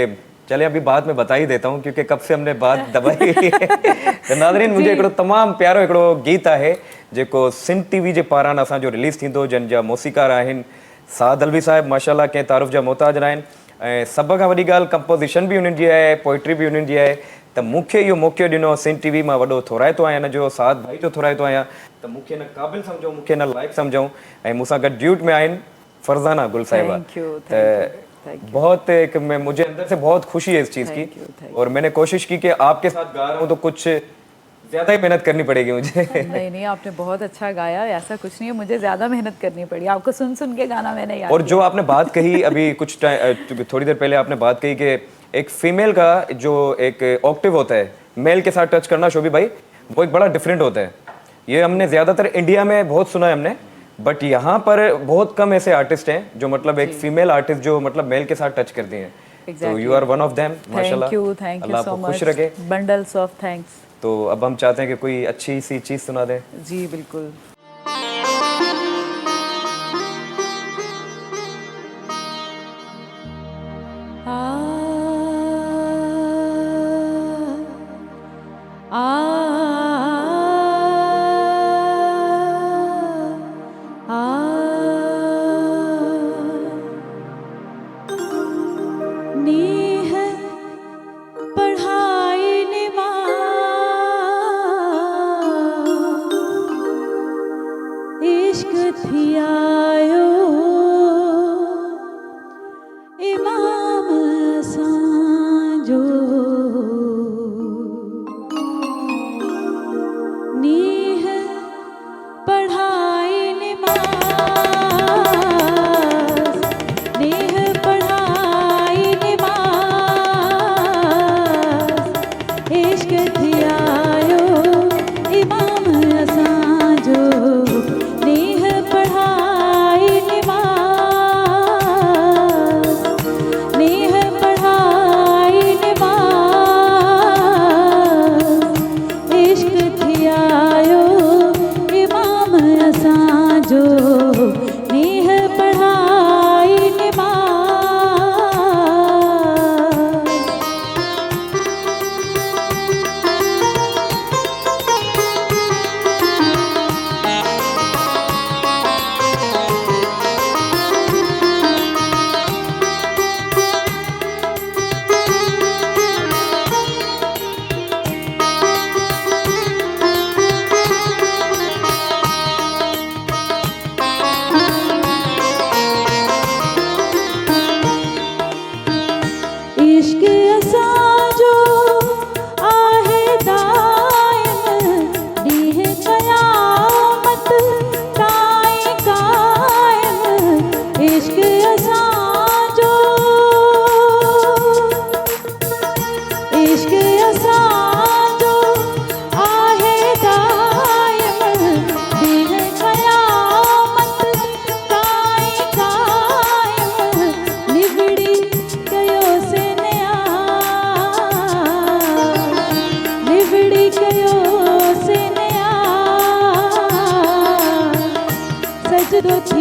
चले अभी बाद में बता ही देता हूँ क्योंकि कब से हमने बात दबाई है। तो नाज़रीन, मुझे हिकिड़ो तमामु प्यारो हिकिड़ो गीत आहे जेको सिंध टीवी जे पारां असांजो रिलीज़ थींदो, जिन जा मौसीकार आहिनि साद अलवी साहिब, माशाल्लाह कंहिं तारुफ़ जा मोहताज न आहिनि, ऐं सभ खां वॾी ॻाल्हि कंपोज़िशन बि उन्हनि जी आहे, पोइट्री बि उन्हनि जी आहे। त मूंखे इहो मौक़ो ॾिनो सिंध टीवी, मां वॾो थोराइतो आहियां हिन जो, साद भाई जो थोराइतो आहियां, त मूंखे न क़ाबिल सम्झो, मूंखे न लाइक़ सम्झूं। ऐं मूंसां गॾु ड्यूट में आहिनि फरज़ाना गुल साहिबा। बहुत एक मुझे अंदर से बहुत खुशी है इस चीज़ की, और मैंने कोशिश की कि आपके साथ गा रहा हूँ तो कुछ ज़्यादा ही मेहनत करनी पड़ेगी मुझे। नहीं, आपने बहुत अच्छा गाया, ऐसा कुछ नहीं है, मुझे ज़्यादा मेहनत करनी पड़ी, आपको सुन सुन के गाना मैंने याद और जो आपने बात कही अभी कुछ टाइम थोड़ी देर पहले आपने बात कही कि एक फीमेल का जो एक ऑक्टिव होता है मेल के साथ टच करना, शोभी भाई, वो एक बड़ा डिफरेंट होता है। ये हमने ज़्यादातर इंडिया में बहुत सुना है हमने, बट यहाँ पर बहुत कम ऐसे आर्टिस्ट हैं जो मतलब एक फीमेल आर्टिस्ट जो मतलब मेल के साथ टच करती हैं। तो you are one of them, माशाल्लाह। थैंक यू सो मच, खुश रखे, बंडल्स ऑफ थैंक्स। तो अब हम चाहते हैं कि कोई अच्छी सी चीज़ सुना दें। जी बिल्कुल। नेह पढ़ाई निभा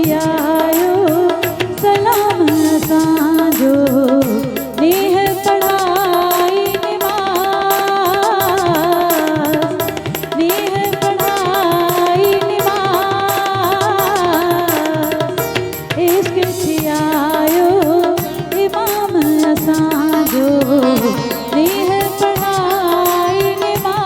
थी आयो सलाम असांजो नीह पढ़ाई निमाज़ नीह पढ़ाई निमाज़ इश्क थी आयो इमाम असांजो नीह पढ़ाई निमाज़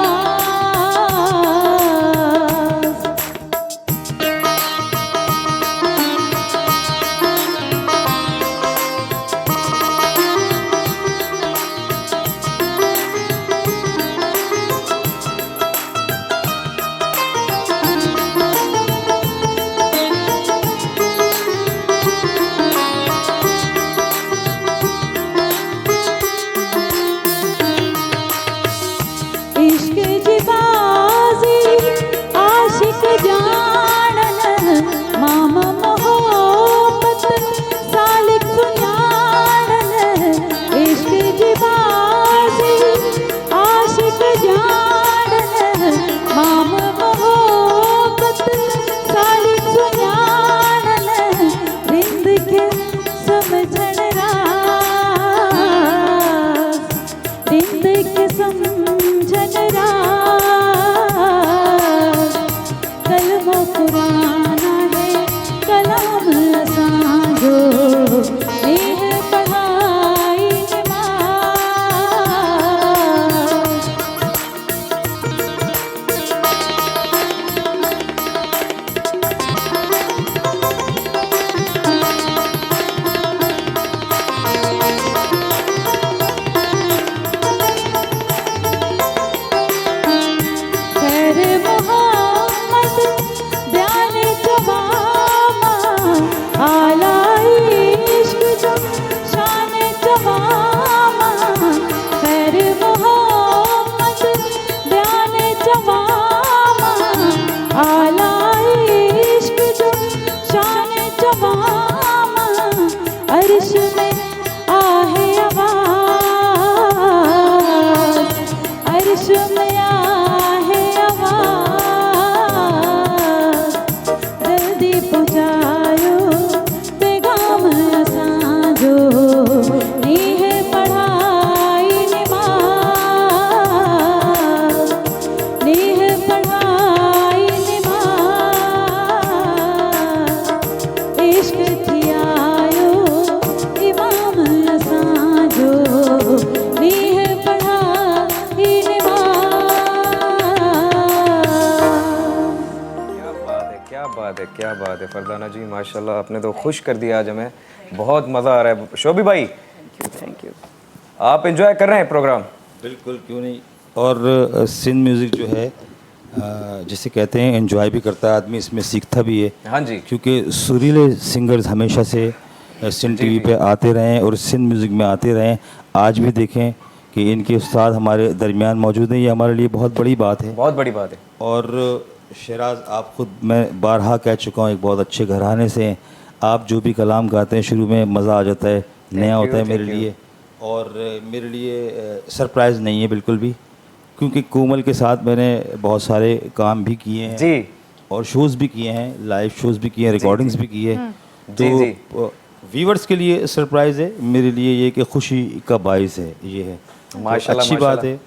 इश्क जी बाज़ी आशिक जानन माम मोहब्बत सालिक सुञाणन इश्क जी बाज़ी आशिक जानन माम मोहब्बत सालिक सुञाणन रिंद खे समझण राज़ रिंद खे समझण राज़ कलमो पुराना है कलाम असांजो नीह पढ़ाई निमाज़ खैर मोहम्मद बयान जवामा आला इश्क जो शान जवामा खैर मोहम्मद बयान जवामा आला इश्क जो शान जवामा अर्श में आहे आवाज़ अर्श में आहे आवाज़ जल्दी पहुँचायो पैगाम असांजो नीह पढ़ाई निमाज़ नीह पढ़ाई निमाज़ इश्क थी आयो इमाम असांजो नीह पढ़ाई निमाज़ क्या बात है फरदाना जी, माशाल्लाह आपने तो खुश कर दिया आज हमें, बहुत मज़ा आ रहा है। शोभी भाई थैंक यू। आप एंजॉय कर रहे हैं प्रोग्राम? बिल्कुल, क्यों नहीं। और सिंध म्यूज़िक जो है जिसे कहते हैं एंजॉय भी करता है आदमी, इसमें सीखता भी है। हाँ जी। क्योंकि सुरीले सिंगर्स हमेशा से सिंध टीवी पे आते रहें और सिंध म्यूज़िक में आते रहें। आज भी देखें कि इनके उस्ताद हमारे दरमियान मौजूद हैं, ये हमारे लिए बहुत बड़ी बात है। बहुत बड़ी बात है। और शहराज, आप खुद, मैं बारहा कह चुका हूँ, एक बहुत अच्छे घराने से हैं। आप जो भी कलाम गाते हैं शुरू में मज़ा आ जाता है, नया होता है मेरे लिए, और मेरे लिए सरप्राइज़ नहीं है बिल्कुल भी, क्योंकि कोमल के साथ मैंने बहुत सारे काम भी किए हैं जी, और शोज़ भी किए हैं, लाइव शोज़ भी किए हैं, रिकॉर्डिंग्स भी की है। तो व्यूवर्स के लिए सरप्राइज़ है, मेरे लिए ये कि खुशी का बाइस है, ये है माशाल्लाह, अच्छी बात है।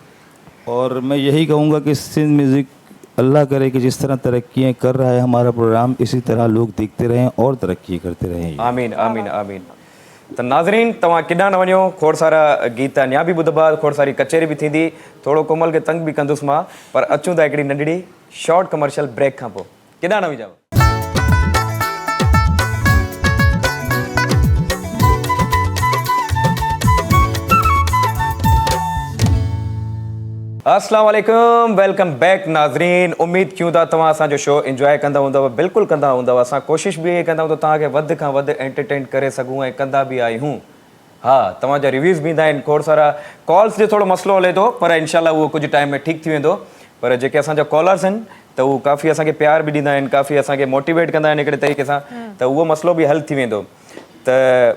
और मैं यही कहूँगा कि सिंध म्यूज़िक, अल्लाह करे कि जिस तरह तरक्कियाँ कर रहा है हमारा प्रोग्राम, इसी तरह लोग देखते रहें और तरक्की करते रहें। आमीन आमीन आमीन। तो नाज़रीन, तव्हां केॾांहुं न वञो, खोड़ सारा गीत अञा बि ॿुधबा, खोड़ सारी कचेरी बि थींदी, थोरो कोमल खे तंग बि कंदुसि मां, पर अचूं था हिकिड़ी नंढड़ी शॉर्ट कमर्शियल ब्रेक खां पोइ। केॾांहुं न विझां। अस्सलाम वालेकुम, वेलकम बैक नाज़रीन। उम्मीद कयूं था तव्हां असांजो शो इंजॉय कंदा हूंदव, बिल्कुलु कंदा हूंदव। असां कोशिशि बि इहे कंदा आहियूं त तव्हांखे वधि खां वधि एंटरटेन करे सघूं, ऐं कंदा बि आहियूं। हा, तव्हांजा रिव्यूज़ बि ईंदा आहिनि, खोड़ सारा कॉल्स जो थोरो मसइलो हले थो, पर इनशाला उहो कुझु टाइम में ठीकु थी वेंदो। पर जेके असांजा कॉलर्स आहिनि त उहो काफ़ी असांखे प्यार बि ॾींदा आहिनि, काफ़ी असांखे मोटिवेट कंदा आहिनि हिकिड़े तरीक़े सां, त उहो मसइलो बि हल थी वेंदो। त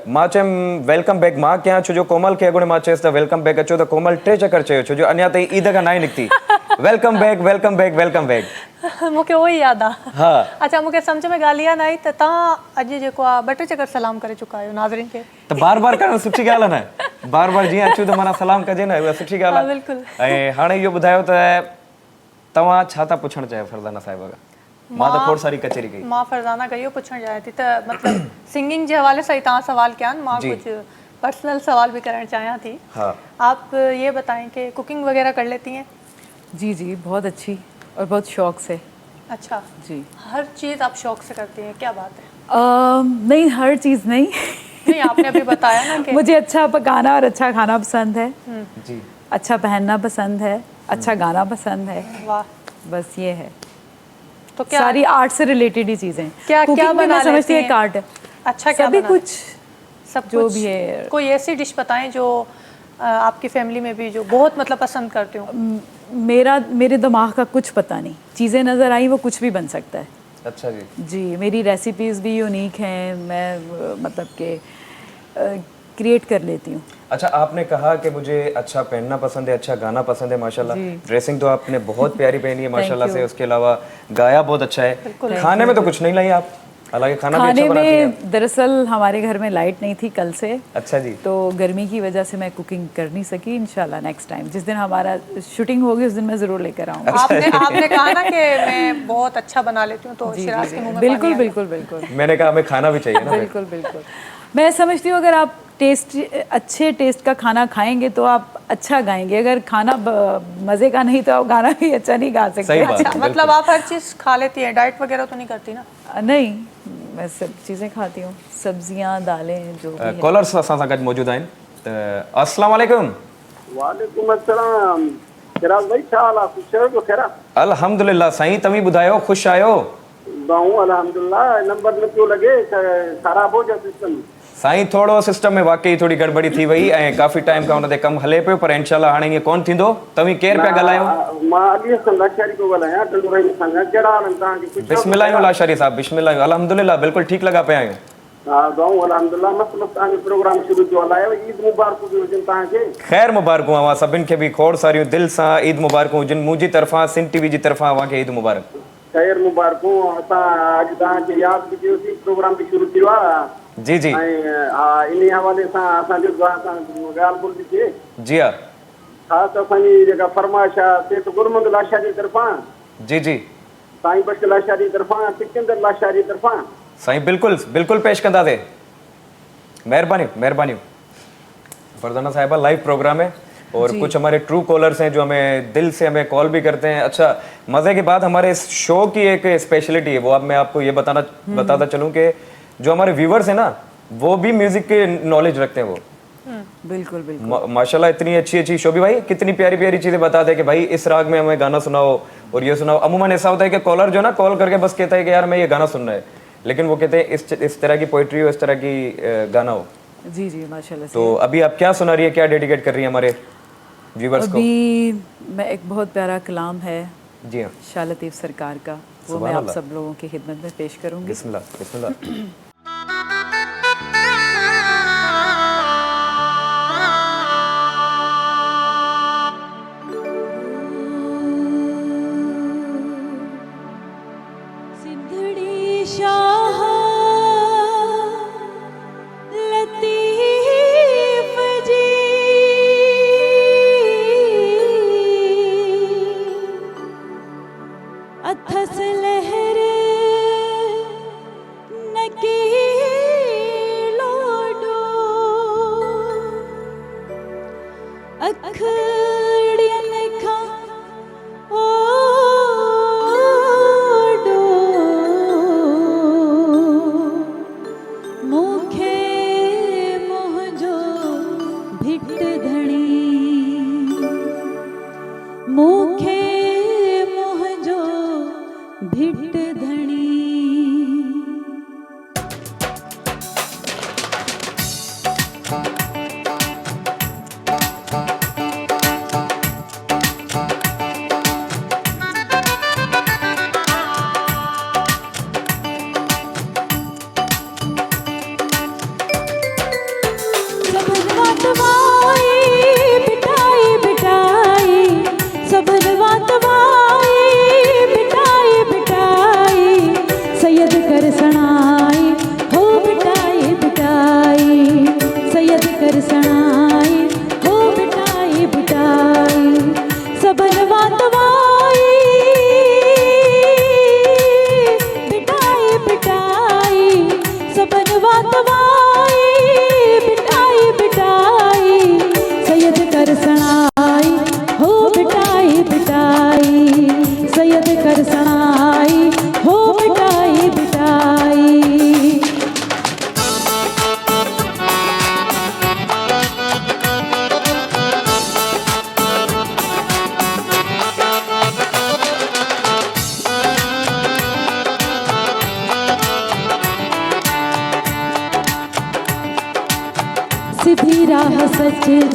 मां चयुमि वेलकम बैक मां कयां, छो जो कोमल खे अॻोणे मां चयसि त वेलकम बैक अचो, त कोमल 3 चकर चयो, छो जो अञा ताईं ईद खां न ई निकिती। Welcome back welcome back welcome back. मूंखे उहो ई यादि आहे। हा अच्छा, मूंखे सम्झ में ॻाल्हि इहा न आई त तव्हां अॼु जेको आहे 2-3 चकर सलाम करे चुका आहियो नाज़रीन खे। त बार बार करणु सुठी ॻाल्हि आहे न, बार बार जीअं अचूं त माना सलाम कजे न, उहा सुठी ॻाल्हि हा, आहे। बिल्कुलु। ऐं हाणे इहो ॿुधायो त तव्हां छा था पुछणु चाहियो फरज़ाना साहिबा खां? मां त खोड़ सारी कचेरी कई। मां फरज़ाना खां इहो पुछणु चाहियां थी त मतिलबु सिंगिंग जे हवाले सां ई तव्हां सवाल कया आहिनि, मां कुझु पर्सनल सवाल भी करण चाहया थी। हाँ। आप ये बताएं कि कुकिंग वगैरह कर लेती हैं? जी जी, बहुत अच्छी और बहुत शौक से। अच्छा जी। हर चीज़ आप शौक से करती हैं, क्या बात है। नहीं, हर चीज़ नहीं। नहीं, आपने अभी बताया ना कि मुझे अच्छा पकाना और अच्छा खाना पसंद है जी। अच्छा पहनना पसंद है, अच्छा गाना पसंद है, वाह, बस ये है। तो क्या सारी आर्ट से रिलेटेड ही चीज़ें। क्या Cooking क्या भी बना मैं समझती लेती हूँ एक हैं? आर्ट है। अच्छा, क्या सभी बना कुछ सब जो कुछ भी है। कोई ऐसी डिश बताएं जो आपकी फैमिली में भी जो बहुत मतलब पसंद करते हो। मेरे दिमाग का कुछ पता नहीं, चीज़ें नज़र आई वो कुछ भी बन सकता है। अच्छा जी। जी, मेरी रेसिपीज़ भी यूनिक हैं, मैं मतलब के क्रिएट कर लेती हूँ। अच्छा, आपने कहा कि मुझे अच्छा पहनना पसंद है, अच्छा गाना पसंद है, माशाल्लाह। जी। ड्रेसिंग तो आपने बहुत प्यारी पहनी है माशाल्लाह you। से, उसके अलावा गाया बहुत अच्छा है। खाने में तो कुछ नहीं लाई आप, हालांकि खाना भी अच्छा खाने बनाती हैं। में दरअसल हमारे घर में लाइट नहीं थी कल से, अच्छा जी। तो गर्मी की वजह से मैं कुकिंग कर नहीं सकी। इंशाल्लाह नेक्स्ट टाइम जिस दिन हमारा शूटिंग होगी उस दिन मैं ज़रूर लेकर आऊँगी। आपने कहा ना कि मैं बहुत अच्छा बना लेती हूँ, तो शिराज के मुंह में बिल्कुल पानी आ गया। बिल्कुल बिल्कुल मैंने कहा हमें खाना भी चाहिए ना। बिल्कुल बिल्कुल। मैं समझती हूँ अगर आप अच्छे टेस्ट का खाना खाएंगे तो आप अच्छा गाएंगे, अगर खाना मज़े का नहीं तो आप गाना भी अच्छा नहीं गा सकते। सही बात है। अच्छा, मतलब आप हर चीज़ खा लेती हैं, डाइट वगैरह तो नहीं करती ना? नहीं, मैं सब चीज़ें खाती हूँ, सब्जियाँ दालें जो भी है। कॉलर्स असां सां गॾु मौजूद आहिनि त अस्सलाम वालेकुम। वालेकुम अस्सलाम। शिराज भाई छा हाल आहे? ख़ुशि आहियो तो ख़ैर? अल्हम्दुलिल्लाह साईं, तव्हीं ॿुधायो ख़ुशि आहियो? बाऊं अल्हम्दुलिल्लाह। नंबर न पियो लॻे, ख़राब हो जा सिस्टम। साईं थोरो सिस्टम में वाकई थोड़ी गड़बड़ी थी वई ऐं काफ़ी टाइम खां हुन ते कमु हले पियो, पर इंशाल्लाह हाणे ईअं कोन थींदो। तव्हीं केरु पिया ॻाल्हायो? मां अॻे संघाचारी पियो ॻाल्हायां, टंडोराई सां। कहिड़ा हाल आहिनि तव्हांखे? ख़ुशि आहियो? बिस्मिल्लाह लाशारी साहब, बिस्मिल्लाह, अल्हम्दुलिल्लाह, बिल्कुलु ठीकु लॻा पिया आहियूं। हा बाऊं अल्हम्दुलिल्लाह, मस्तु मस्तु तव्हांजो प्रोग्राम शुरू थियो हलायो। ईद मुबारक हुजनि तव्हांखे। ख़ैर मुबारकूं अवां सभिनि खे बि खोड़ सारियूं दिलि सां ईद मुबारकूं हुजनि। मुंहिंजी तरफ़ां सिंध टीवी जी तरफ़ां अव्हांखे ईद मुबारक। ख़ैर मुबारकूं। असां अॼु तव्हांखे यादि बि कयोसीं, प्रोग्राम बि शुरू थियो आहे। जी जी। ऐं हा, इन हवाले सां असांजो ॻाल्हि ॿोल थी थिए। जी हा। ख़ासि असांजी जेका फरमाइश आहे सेठ गुरमंद लाशारी जी तरफ़ां, जी जी। साईं बख्श लाशारी जी तरफ़ां, सिकंदर लाशारी जी तरफ़ां। साईं बिल्कुल बिल्कुल पेश कंदासीं। मेहरबानी मेहरबानी। फरजाना साहिबा, लाइव प्रोग्राम है और कुछ हमारे ट्रू कॉलर्स हैं जो हमें दिल से हमें कॉल भी करते हैं। अच्छा, मज़े की बात, हमारे इस शो की एक स्पेशलिटी है, वो अब मैं आपको ये बताता चलूँ कि जो हमारे व्यूवर्स हैं ना, वो भी म्यूजिक के नॉलेज रखते हैं। वो बिल्कुल बिल्कुल माशाल्लाह इतनी अच्छी अच्छी, शोभी भाई कितनी प्यारी प्यारी चीज़ें बताते हैं कि भाई इस राग में हमें गाना सुनाओ और ये सुनाओ। अमूमन ऐसा होता है कि कॉलर जो ना कॉल करके बस कहता है कि यार मैं ये गाना सुनना है, लेकिन वो कहते हैं इस तरह की पोइट्री हो, इस तरह की गाना हो। जी जी माशाल्लाह से। तो अभी आप क्या सुना रही है, क्या डेडिकेट कर रही है हमारे व्यूवर्स को? अभी मैं एक बहुत प्यारा कलाम है जी हाँ, शाह लतीफ़ सरकार का, वो मैं आप सब लोगों की खिदमत में पेश करूँगी। बिस्मिल्लाह बिस्मिल्लाह। सिंधड़ी शाह लतीफ जी अथस लहर नकीलो डो अखड़ियन खां ओडो मूंखे मुंहिंजो भिट धणी मूंखे मुंहिंजो भिट धणी सबन वाट वाई बिठाई बिठाई सबन वाट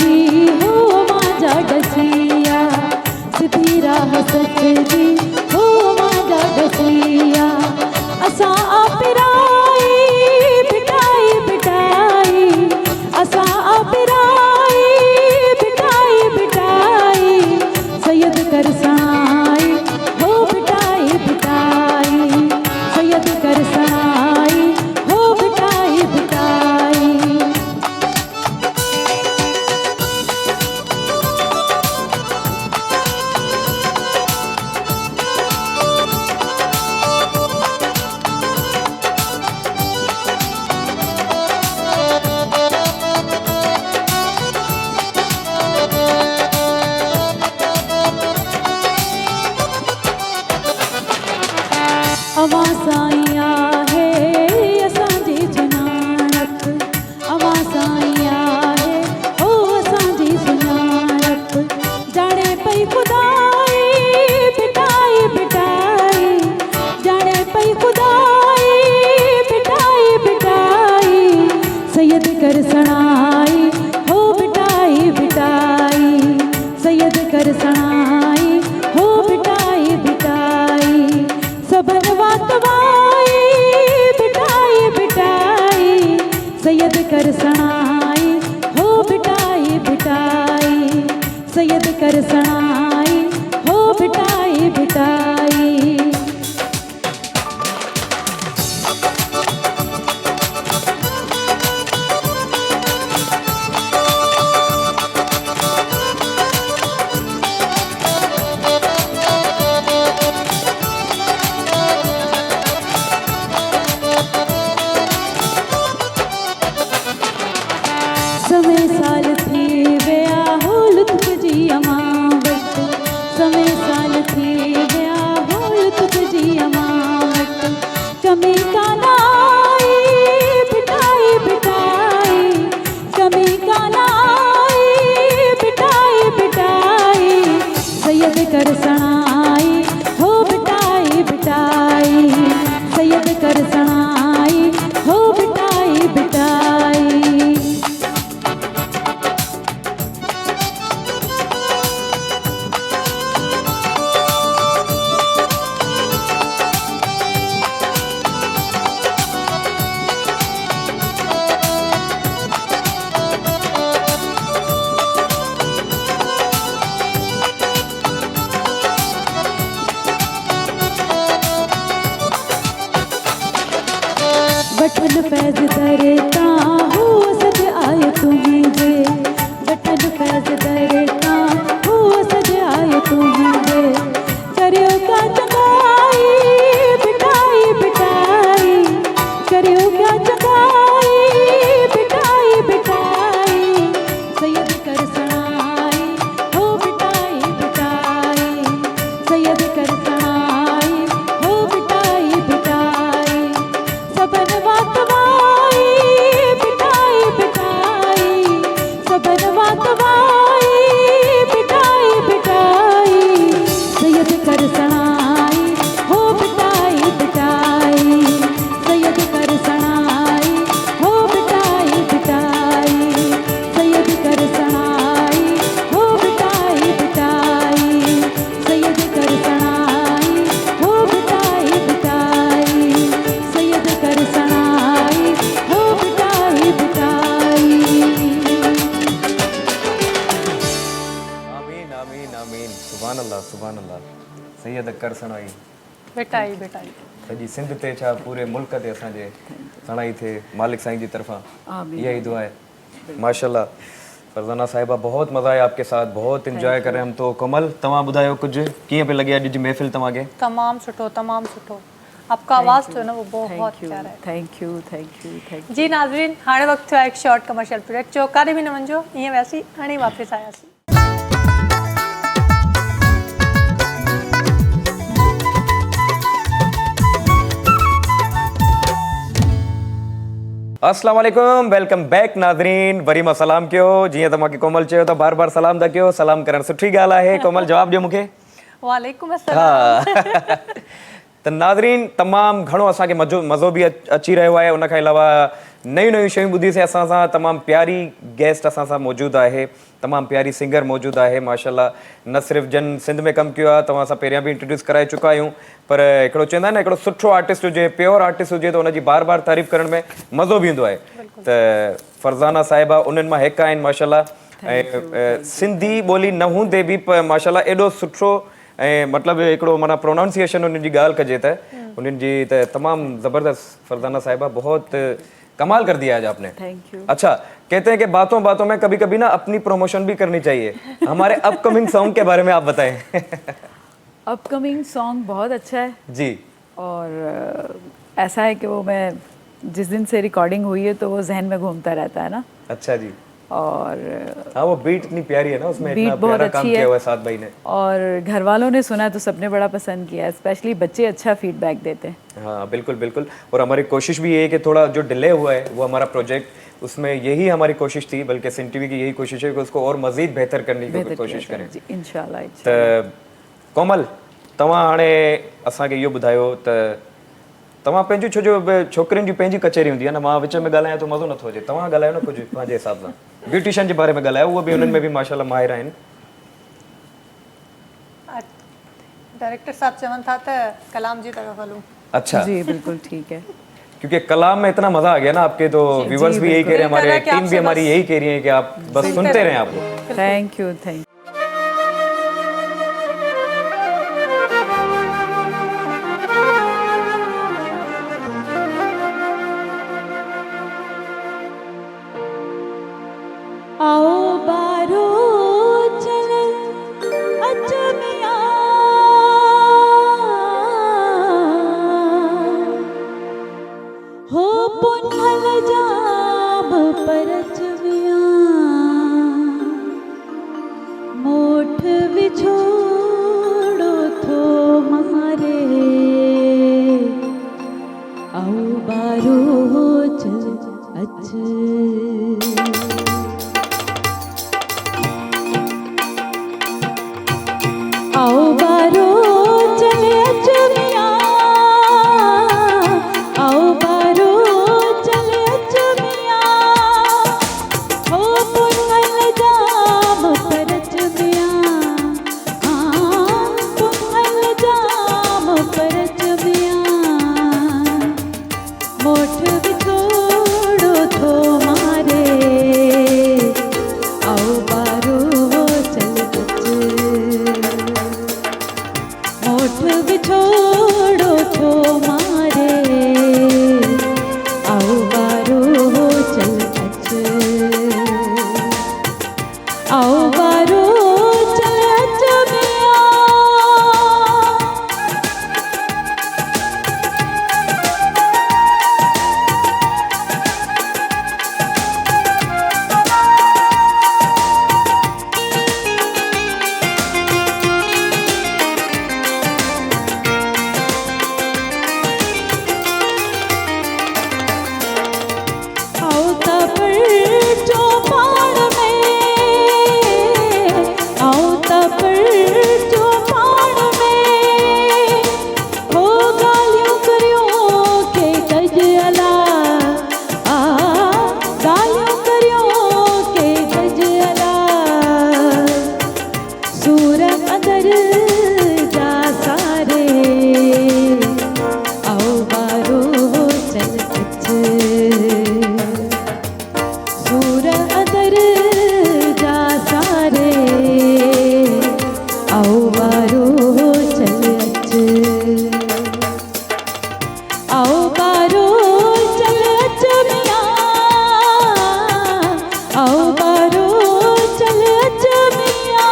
जी हो माझा डसिया सिधी राह सच जी हो माझा डसिया असां आपिराई बिटाई बिटाई असां आपिराई बिटाई बिटाई सैयद कर सणाई हो बिटाई बिटाई सैयद कर सणाई हो बिटाई बिटाई अवां साईं आहे असांजी सुञाणप अवां साईं आहे हो असांजी सुञाणप ॼाणे पई खुदाई बिटाई बिटाई ॼाणे पई खुदाई बिटाई बिटाई सैयद कर सणाई हो बिटाई बिटाई सैयद कर सणाई हो बिटाई बिटाई सबन वातवाई बिटाई बिटाई सैयद कर सणाई हो बिटाई बिटाई सैयद कर सणाई हो बिटाई बिटाई समय साल थी विया हो लुत्फ़ जी अमां वटि समय साल थी विया हो लुत्फ़ जी अमां वटि कमी कान आई बिटाई बिटाई कमी कान आई बिटाई बिटाई सैयद कर सणाई हो बिटाई बिटाई सैयद कर सणाई हो बिटाई बिटाई वठन फैज़ दरता हो सज आए तुझे वठन फैज़ दरता हो सज आए तुझे करियो का चंगाई बिटाई बिटाई करियो का चंगाई बिटाई बिटाई सैयद कर सणाई हो बिटाई बिटाई सैयद कर सणाई हो बिटाई बिटाई सबन वातवाई बिटाई बिटाई सबन वातवाई बिटाई बिटाई सैयद कर सणाई हो बिटाई बिटाई सैयद कर सणाई हो बिटाई बिटाई सैयद कर सणाई हो बिटाई बिटाई सैयद कर सणाई हो बिटाई बिटाई सैयद कर सणाई हो बिटाई बिटाई आमीन आमीन आमीन सुभान अल्लाह सुभान अल्लाह सैयद कर सणाई बिटाई बिटाई सॼी सिंध ते छा पूरे मुल्क ते असांजे सणाई थिए मालिक साईं जी तरफ़ां इहा ई दुआ आहे माशाल्लाह फरज़ाना साहिबा बहुत मज़ा आया आपके साथ बहुत इंजॉय कर रहे हैं हम तो कोमल तव्हां ॿुधायो कुझु कीअं पियो लॻे अॼु जी महफ़िल तव्हांखे तमाम सुठो आपका आवाज़ जो है ना वो बहुत प्यारा है thank you thank you thank जी नाज़रीन हाणे वक्त थियो आहे एक शॉर्ट कमर्शियल ब्रेक जो काॾे बि न वञिजो ईअं वैसी हाणे वापस आयासीं अस्सलाम वालेकुम वेलकम बैक नाज़रीन वरी मां सलाम कयो जीअं त मूंखे कोमल चयो त बार बार सलाम था कयो सलाम करणु सुठी ॻाल्हि आहे कोमल जवाबु ॾियो मूंखे वालेकुम अस्सलाम त नाज़रीन तमामु घणो असांखे मज़ो बि अची रहियो आहे उन खां अलावा नयूं नयूं शयूं ॿुधी से असां सां तमामु प्यारी गेस्ट असां सां मौजूदु आहे, तमामु प्यारी सिंगर मौजूदु आहे माशाल्लाह। न सिर्फ़ु जन सिंध में कमु कयो आहे, तव्हां सां पहिरियां बि इंट्रोड्यूस कराए चुका आहियूं, पर हिकिड़ो चवंदा आहिनि न हिकिड़ो सुठो आर्टिस्ट हुजे, प्योर आर्टिस्ट हुजे त हुनजी बार बार तारीफ़ करण में मज़ो बि ईंदो आहे। त फरज़ाना साहिबा उन्हनि मां हिकु आहिनि माशाल्लाह, ऐं सिंधी ॿोली न हूंदे बि माशाल्लाह एॾो सुठो ऐं मतिलबु हिकिड़ो माना प्रोनाउंसिएशन उन्हनि जी ॻाल्हि कजे त उन्हनि जी त तमामु ज़बरदस्त। फरज़ाना साहिबा बहुत कमाल कर दिया आज आपने। Thank you. अच्छा, कहते हैं कि बातों बातों में कभी कभी ना अपनी प्रमोशन भी करनी चाहिए। हमारे अपकमिंग सॉन्ग के बारे में आप बताएं। अपकमिंग सॉन्ग बहुत अच्छा है जी। और ऐसा है कि वो मैं जिस दिन से रिकॉर्डिंग हुई है तो वो जहन में घूमता रहता है ना। अच्छा जी। और हाँ, वो बीट इतनी प्यारी है ना, उसमें बीट इतना बहुत प्यारा काम अच्छी किया है। हुआ है साथ भाई ने। और घर वालों ने सुना तो सबने बड़ा पसंद किया, स्पेशली बच्चे अच्छा फीडबैक देते हैं। हाँ बिल्कुल बिल्कुल। और हमारी कोशिश भी ये है कि थोड़ा जो डिले हुआ है वो हमारा प्रोजेक्ट, उसमें यही हमारी कोशिश थी, बल्कि सिंध टीवी की यही कोशिश है कि उसको और मज़ीद बेहतर करने की कोशिश करें। जी इंशाल्लाह। त कोमल, तव्हां हाणे असांखे इहो ॿुधायो त तव्हां पंहिंजूं छो जो छोकिरियुनि जी पंहिंजी कचहरी हूंदी आहे न, मां विच में ॻाल्हायां तो मज़ो नथो अचे, तव्हां ॻाल्हायो न कुझु पंहिंजे हिसाब सां। ब्यूटिशियन जे बारे में ॻाल्हायो, उहो बि उन्हनि में बि माशाल्लाह माहिर आहिनि। डायरेक्टर साहब चवनि था त कलाम जी तरफ हलूं। अच्छा जी बिल्कुल ठीक है। क्योंकि कलाम में इतना मजा आ गया ना आपके, तो व्यूवर्स भी यही कह रहे हैं, हमारे टीम भी हमारी यही कह रही है कि आप बस सुनते रहें आपको। Thank you thank you. आओ बारो चले अजमिया हो पुनल जाब पर अजमिया मोठ विछोड़ो थो मारे आओ बारो चले अज आओ बारो चले अजमिया आओ बारो चले अजमिया हो पुनल जाम पर अजमिया पुनल जाम पर अजमिया मोठ विछोड़ो थो मारे आओ बारो चले मोठ विछोड़ो थो मारे आओ बारो चल अच आओ बारो चल अच मिया आओ तपर जो पाण में आओ तपर जो पाण में हो गालियों करियो के गज अला गालियों करियो के गज अला सूर अंदर जा सारे आओ बारो चल अच सूर अदर जा सारे आओ बारो चल अच आओ बारो चल अच मिया आओ बारो चल अच मिया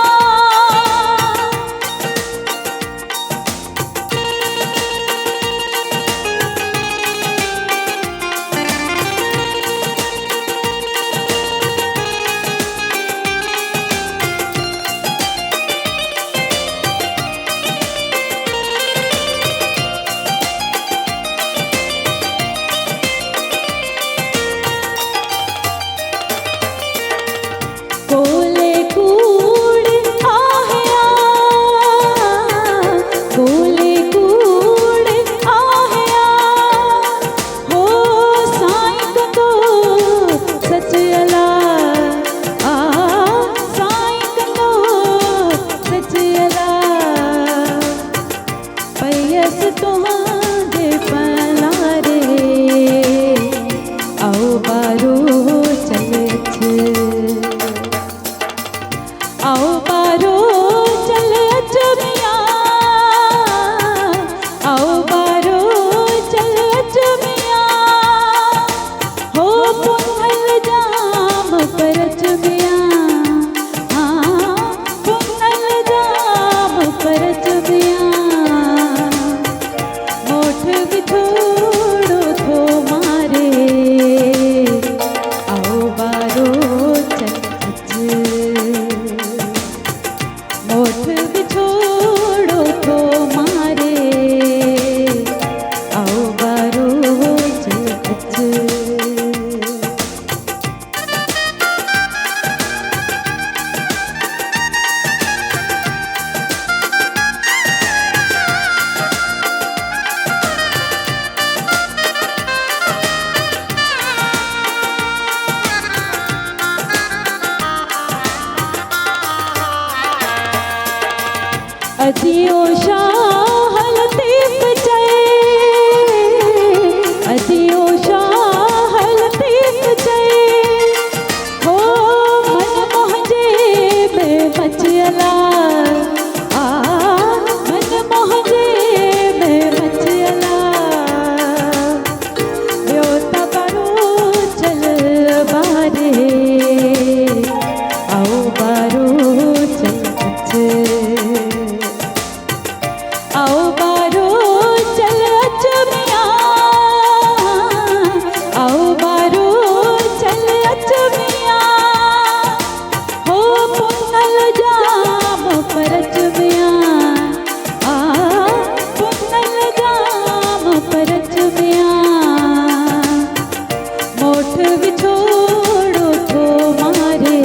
मोठ बिछोड़ो तो मारे आओ बारो चल अच अदियो शाह लतीफ चए अदियो शाह लतीफ चए हो मन मोहजे में मचला आ मन मोहजे में मचला ॿियो त बरो चल बारे आओ बारो चल अच आओ बारो चल अच मियां आओ बारो चल अच मियां हो पुनल जाम परच मियां आ पुनल जाम परच मियां मोठ विछोड़ो तो मारे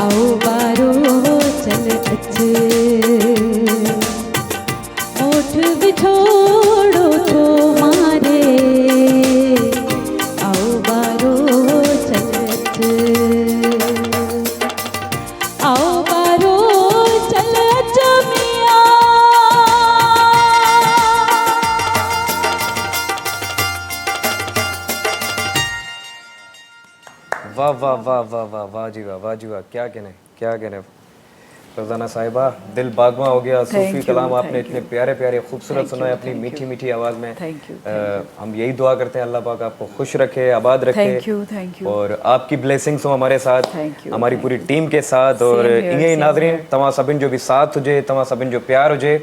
आओ बारो चल अच मोठ बिछोड़ो तो मारे आओ बारो चल अच आओ बारो चल अच मियां वाह वाह वाह वाह वाह वाह जी वाह, क्या कहने फरजाना साहिबा, दिल बागवा हो गया। सूफी कलाम आपने इतने प्यारे प्यारे खूबसूरत सुनाए अपनी मीठी मीठी आवाज़ में। हम यही दुआ करते हैं अल्लाह पाक आपको खुश रखे, आबाद रखे। थैंक यू और आपकी ब्लेसिंग्स हो हमारे साथ, हमारी पूरी टीम के साथ। और ईअं ई नाज़रीन तव्हां सभिनि जो बि साथ हुजे, तव्हां सभिनि जो प्यार हुजे।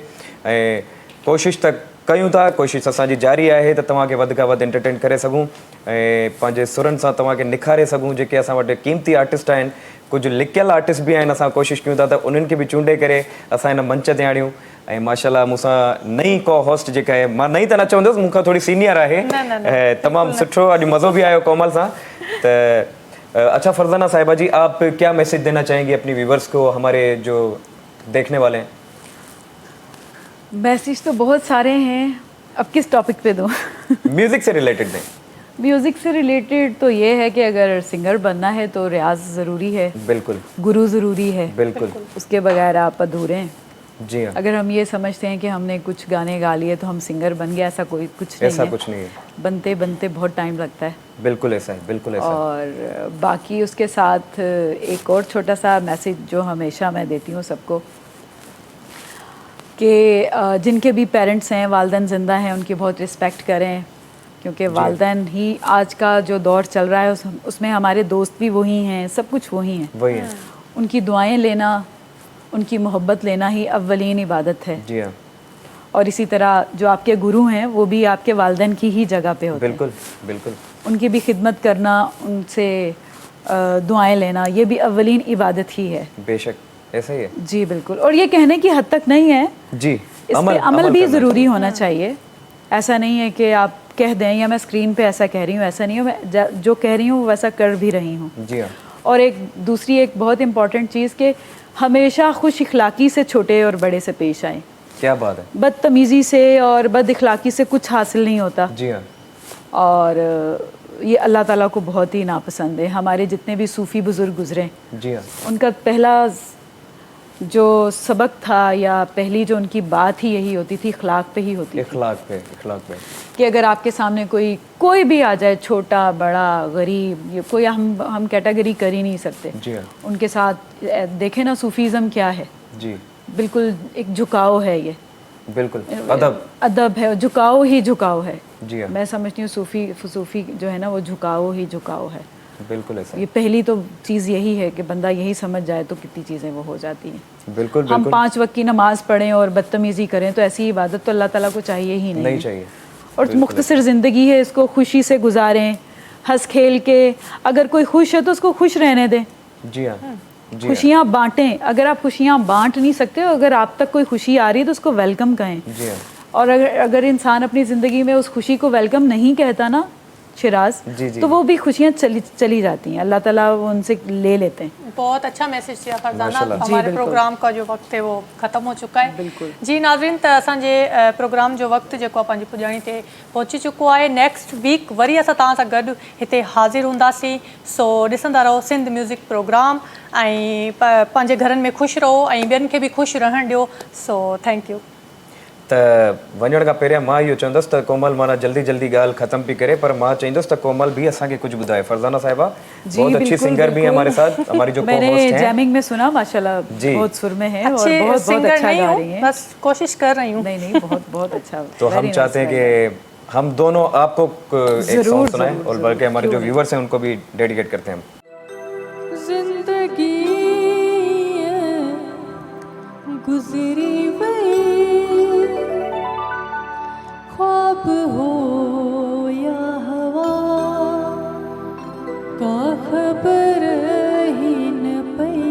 ऐं कोशिशि त कयूं था, कोशिशि असांजी जारी आहे त तव्हांखे वधि खां वधि एंटरटेन करे सघूं ऐं पंहिंजे सुरनि सां तव्हांखे निखारे सघूं। जेके असां वटि क़ीमती आर्टिस्ट आहिनि, कुझु लिकियल आर्टिस्ट बि आहिनि, असां कोशिशि कयूं था त उन्हनि खे बि चूंडे करे असां हिन मंच ते आणियूं। ऐं माशाल्लाह मूंसां नई को होस्ट जेका आहे, मां नई त न चवंदुसि, मूंखां थोरी सीनियर आहे, तमामु सुठो, अॼु मज़ो बि आयो कोमल सां। त अच्छा फरजाना साहिबा जी, आप क्या मैसेज देना चाहेंगी अपनी व्यूवर्स को, हमारे जो देखने वाले हैं? मैसेज तो बहुत सारे हैं, अब किस टॉपिक पे दूँ? म्यूजिक से रिलेटेड दें। म्यूज़िक से रिलेटेड तो ये है कि अगर सिंगर बनना है तो रियाज ज़रूरी है, बिल्कुल, गुरु ज़रूरी है, बिल्कुल, उसके बगैर आप अधूरे हैं। जी हाँ, अगर हम ये समझते हैं कि हमने कुछ गाने गा लिए तो हम सिंगर बन गए, ऐसा कुछ नहीं ऐसा है। कुछ नहीं है, बनते बनते बहुत टाइम लगता है। बिल्कुल ऐसा है, बिल्कुल ऐसा है। और बाकी उसके साथ एक और छोटा सा मैसेज जो हमेशा मैं देती हूँ सबको, कि जिनके भी पेरेंट्स हैं, वालिदैन ज़िंदा हैं, उनकी बहुत रिस्पेक्ट करें, क्योंकि वालिदैन ही आज का जो दौर चल रहा है उसमें हमारे दोस्त भी वही हैं, सब कुछ वही हैं, वही है। उनकी दुआएं लेना, उनकी मोहब्बत लेना ही अव्वलीन इबादत है। जी हाँ, और इसी तरह जो आपके गुरु हैं वो भी आपके वालिदैन की ही जगह पे होते हैं। बिल्कुल बिल्कुल, उनकी भी खिदमत करना, उनसे दुआएं लेना, ये भी अव्वलीन इबादत ही है। बेशक ऐसा ही है। जी बिल्कुल। और ये कहने की हद तक नहीं है जी, इस पे अमल भी ज़रूरी होना चाहिए। ऐसा नहीं है कि आप कह दें या मैं स्क्रीन पे ऐसा कह रही हूँ, ऐसा नहीं है, मैं जो कह रही हूँ वो वैसा कर भी रही हूँ। जी हाँ। और एक दूसरी एक बहुत इम्पॉर्टेंट चीज़ कि हमेशा खुश इखलाकी से छोटे और बड़े से पेश आएँ। क्या बात है। बदतमीज़ी से और बद इखलाकी से कुछ हासिल नहीं होता। जी हाँ, और ये अल्लाह ताला को बहुत ही नापसंद है। हमारे जितने भी सूफ़ी बुज़ुर्ग गुज़रे, जी हाँ, उनका पहला जो सबक था या पहली जो उनकी बात ही यही होती थी, इखलाक पे ही होती थी। इखलाक पे कि अगर आपके सामने कोई भी आ जाए, छोटा बड़ा गरीब, ये कोई हम कैटेगरी कर ही नहीं सकते। जी हाँ, उनके साथ देखें ना, सूफीज़म क्या है, जी बिल्कुल एक झुकाव है, ये बिल्कुल अदब है, झुकाव ही झुकाव है। जी हाँ, मैं समझती हूँ सूफ़ी जो है ना वो झुकाव ही झुकाव है। बिल्कुल ऐसा। ये पहली तो चीज़ यही है कि बंदा यही समझ जाए तो कितनी चीज़ें वो हो जाती हैं। बिल्कुल हम 5 वक्त की नमाज़ पढ़ें और बदतमीज़ी करें तो ऐसी इबादत तो अल्लाह ताला को चाहिए ही नहीं चाहिए। और मुख्तसर ज़िंदगी है, इसको खुशी से गुजारें, हंस खेल के। अगर कोई खुश है तो उसको खुश रहने दें। जी हाँ, खुशियाँ बांटें। अगर आप खुशियाँ बांट नहीं सकते हो, अगर आप तक कोई खुशी आ रही है तो उसको वेलकम कहें। जी हाँ। और अगर इंसान अपनी ज़िंदगी में उस खुशी को वेलकम नहीं कहता ना शिराज, जी, जी। तो वो भी खुशियाँ चली जाती हैं, अल्लाह ताला वो उनसे ले लेते हैं। बहुत अच्छा मैसेज दिया फरजाना। माशाल्लाह। हमारे बिल्कुल। प्रोग्राम का जो वक्त है वो ख़त्म हो चुका है। बिल्कुल। जी नाज़रीन, त असांजे प्रोग्राम जो वक्त जेको आहे पंहिंजी पुॼाणी ते पहुची चुको आहे। नेक्स्ट वीक वरी असां तव्हां सां गॾु हिते हाज़िर हूंदासीं। सो ॾिसंदा रहो सिंध म्यूज़िक प्रोग्राम ऐं पंहिंजे घरनि में ख़ुशि रहो ऐं ॿियनि खे बि ख़ुशि रहणु ॾियो। So thank you. त वञण खां पहिरियां मां इहो चवंदुसि त कोमल माना जल्दी जल्दी ॻाल्हि ख़त्म पई करे, पर मां चवंदुसि त कोमल भी असांखे कुछ ॿुधाए। फरजाना साहिबा जी, बहुत अच्छी बिल्कुल, सिंगर भी है बिल्कुल। हमारे साथ, हमारी जो मैंने co-host हैं। जैमिंग में सुना माशाल्लाह, जी। बहुत सुर में है और अच्छी बहुत बहुत सिंगर अच्छा नहीं गा हूँ, रही हैं। बस कोशिश कर रही हूँ। नहीं बहुत बहुत अच्छा। तो हम Very चाहते हैं nice, very कि हम दोनों आपको एक जरूर, सॉन्ग सुनाएं जरूर, और जरूर, बल्कि हमारे जो क्यों नहीं। व्यूवर्स हैं उनको भी डेडिकेट करते हैं हम। जिंदगी गुजरी वही ख्वाब हो या हवा का खबर ही न पई।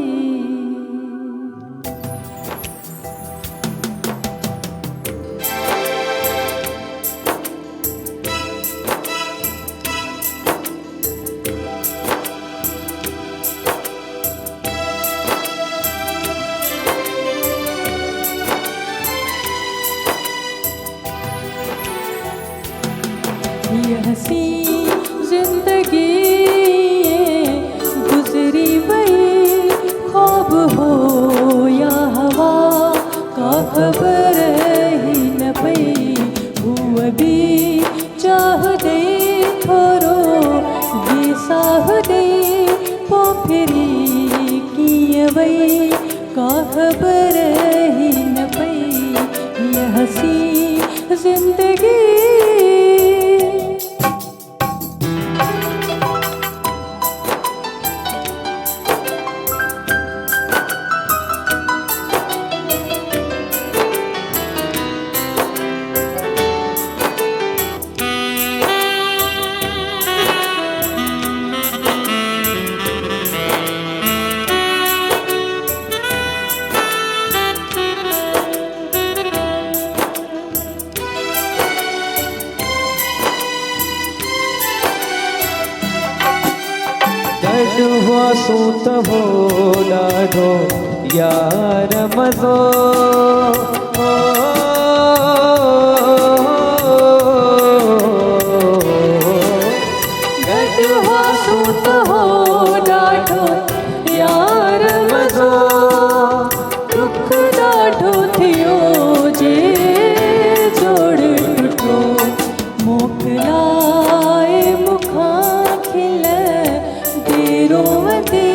ये हंसी जिंदगी गुजरी वही ख्वाब हो या हवा का खबर ही न पई। हुआ भी चाह दे थोरो ये साह दे पोफरी की वही का खबर ही न पई। ये हंसी जिंदगी ॾाढो वासू त हो ॾाढो यार मज़ो गॾु हुआसूं त हो ॾाढो यार मज़ो। दुख ॾाढो थियो जे जोड़ टुटो मोकिलाए मूंखां खिल देरो वधे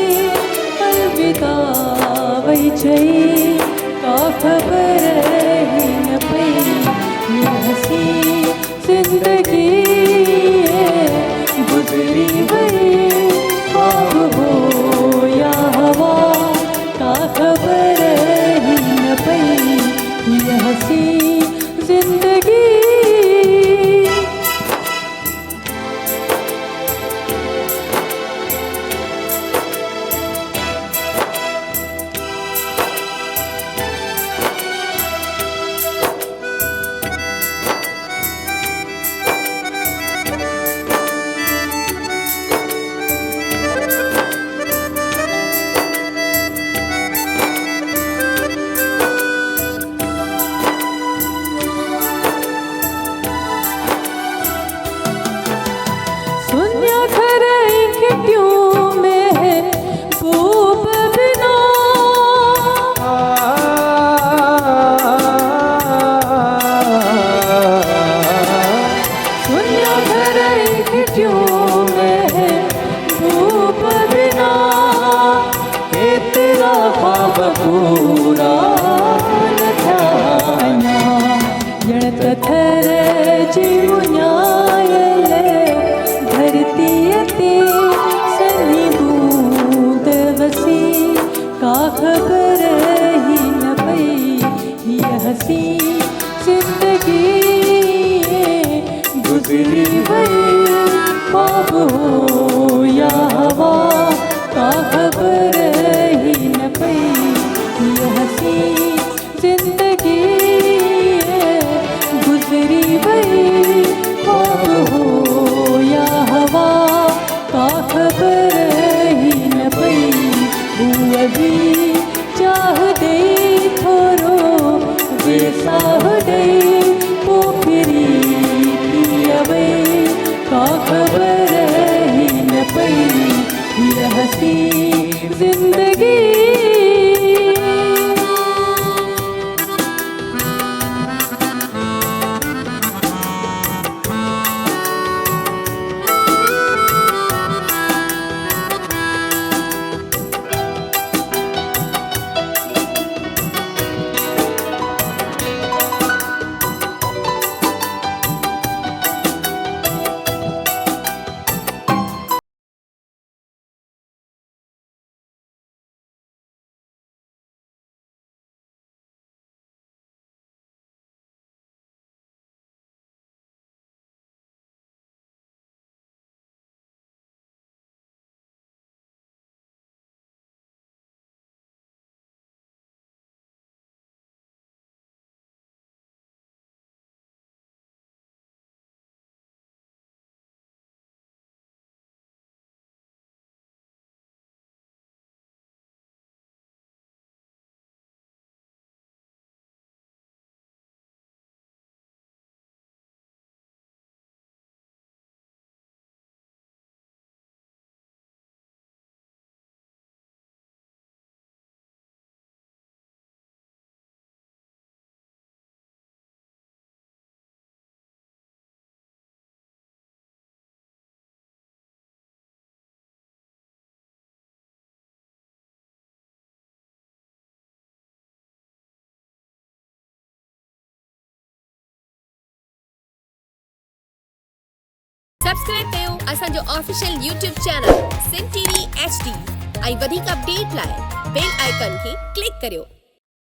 अलविदा वई चई का ख़बर ही न पई। ये हंसी जिंदगी गुजरी वही ख्वाब हो या हवा का खबर ही न पई। ये हंसी जिंदगी सुनिया घर खिड़कियों में है धूप बिना। सुनिया घर खिड़कियों में है धूप बिना। ये तेरा ख्वाब पूरा न थिया ॼण त थर जी मुञायल धरतीअ ते सनी बूंद वसी का ख़बर ही न पई। ये हंसी जिंदगी गुजरी वही ख्वाब हो या हवा का खबर ही हसी जिंदगी गुजरी वही ख्वाब हो या हवा का खबर ही न पई हूँ अभी चाह दे थोरो बेसाह दे पोखरी थी अवे का खबर ही न पई ये हसी जिंदगी सब्सक्राइब कयो असांजो official YouTube channel Sindh TV HD ऐं वधीक अपडेट लाइ बेल आइकन खे क्लिक करियो।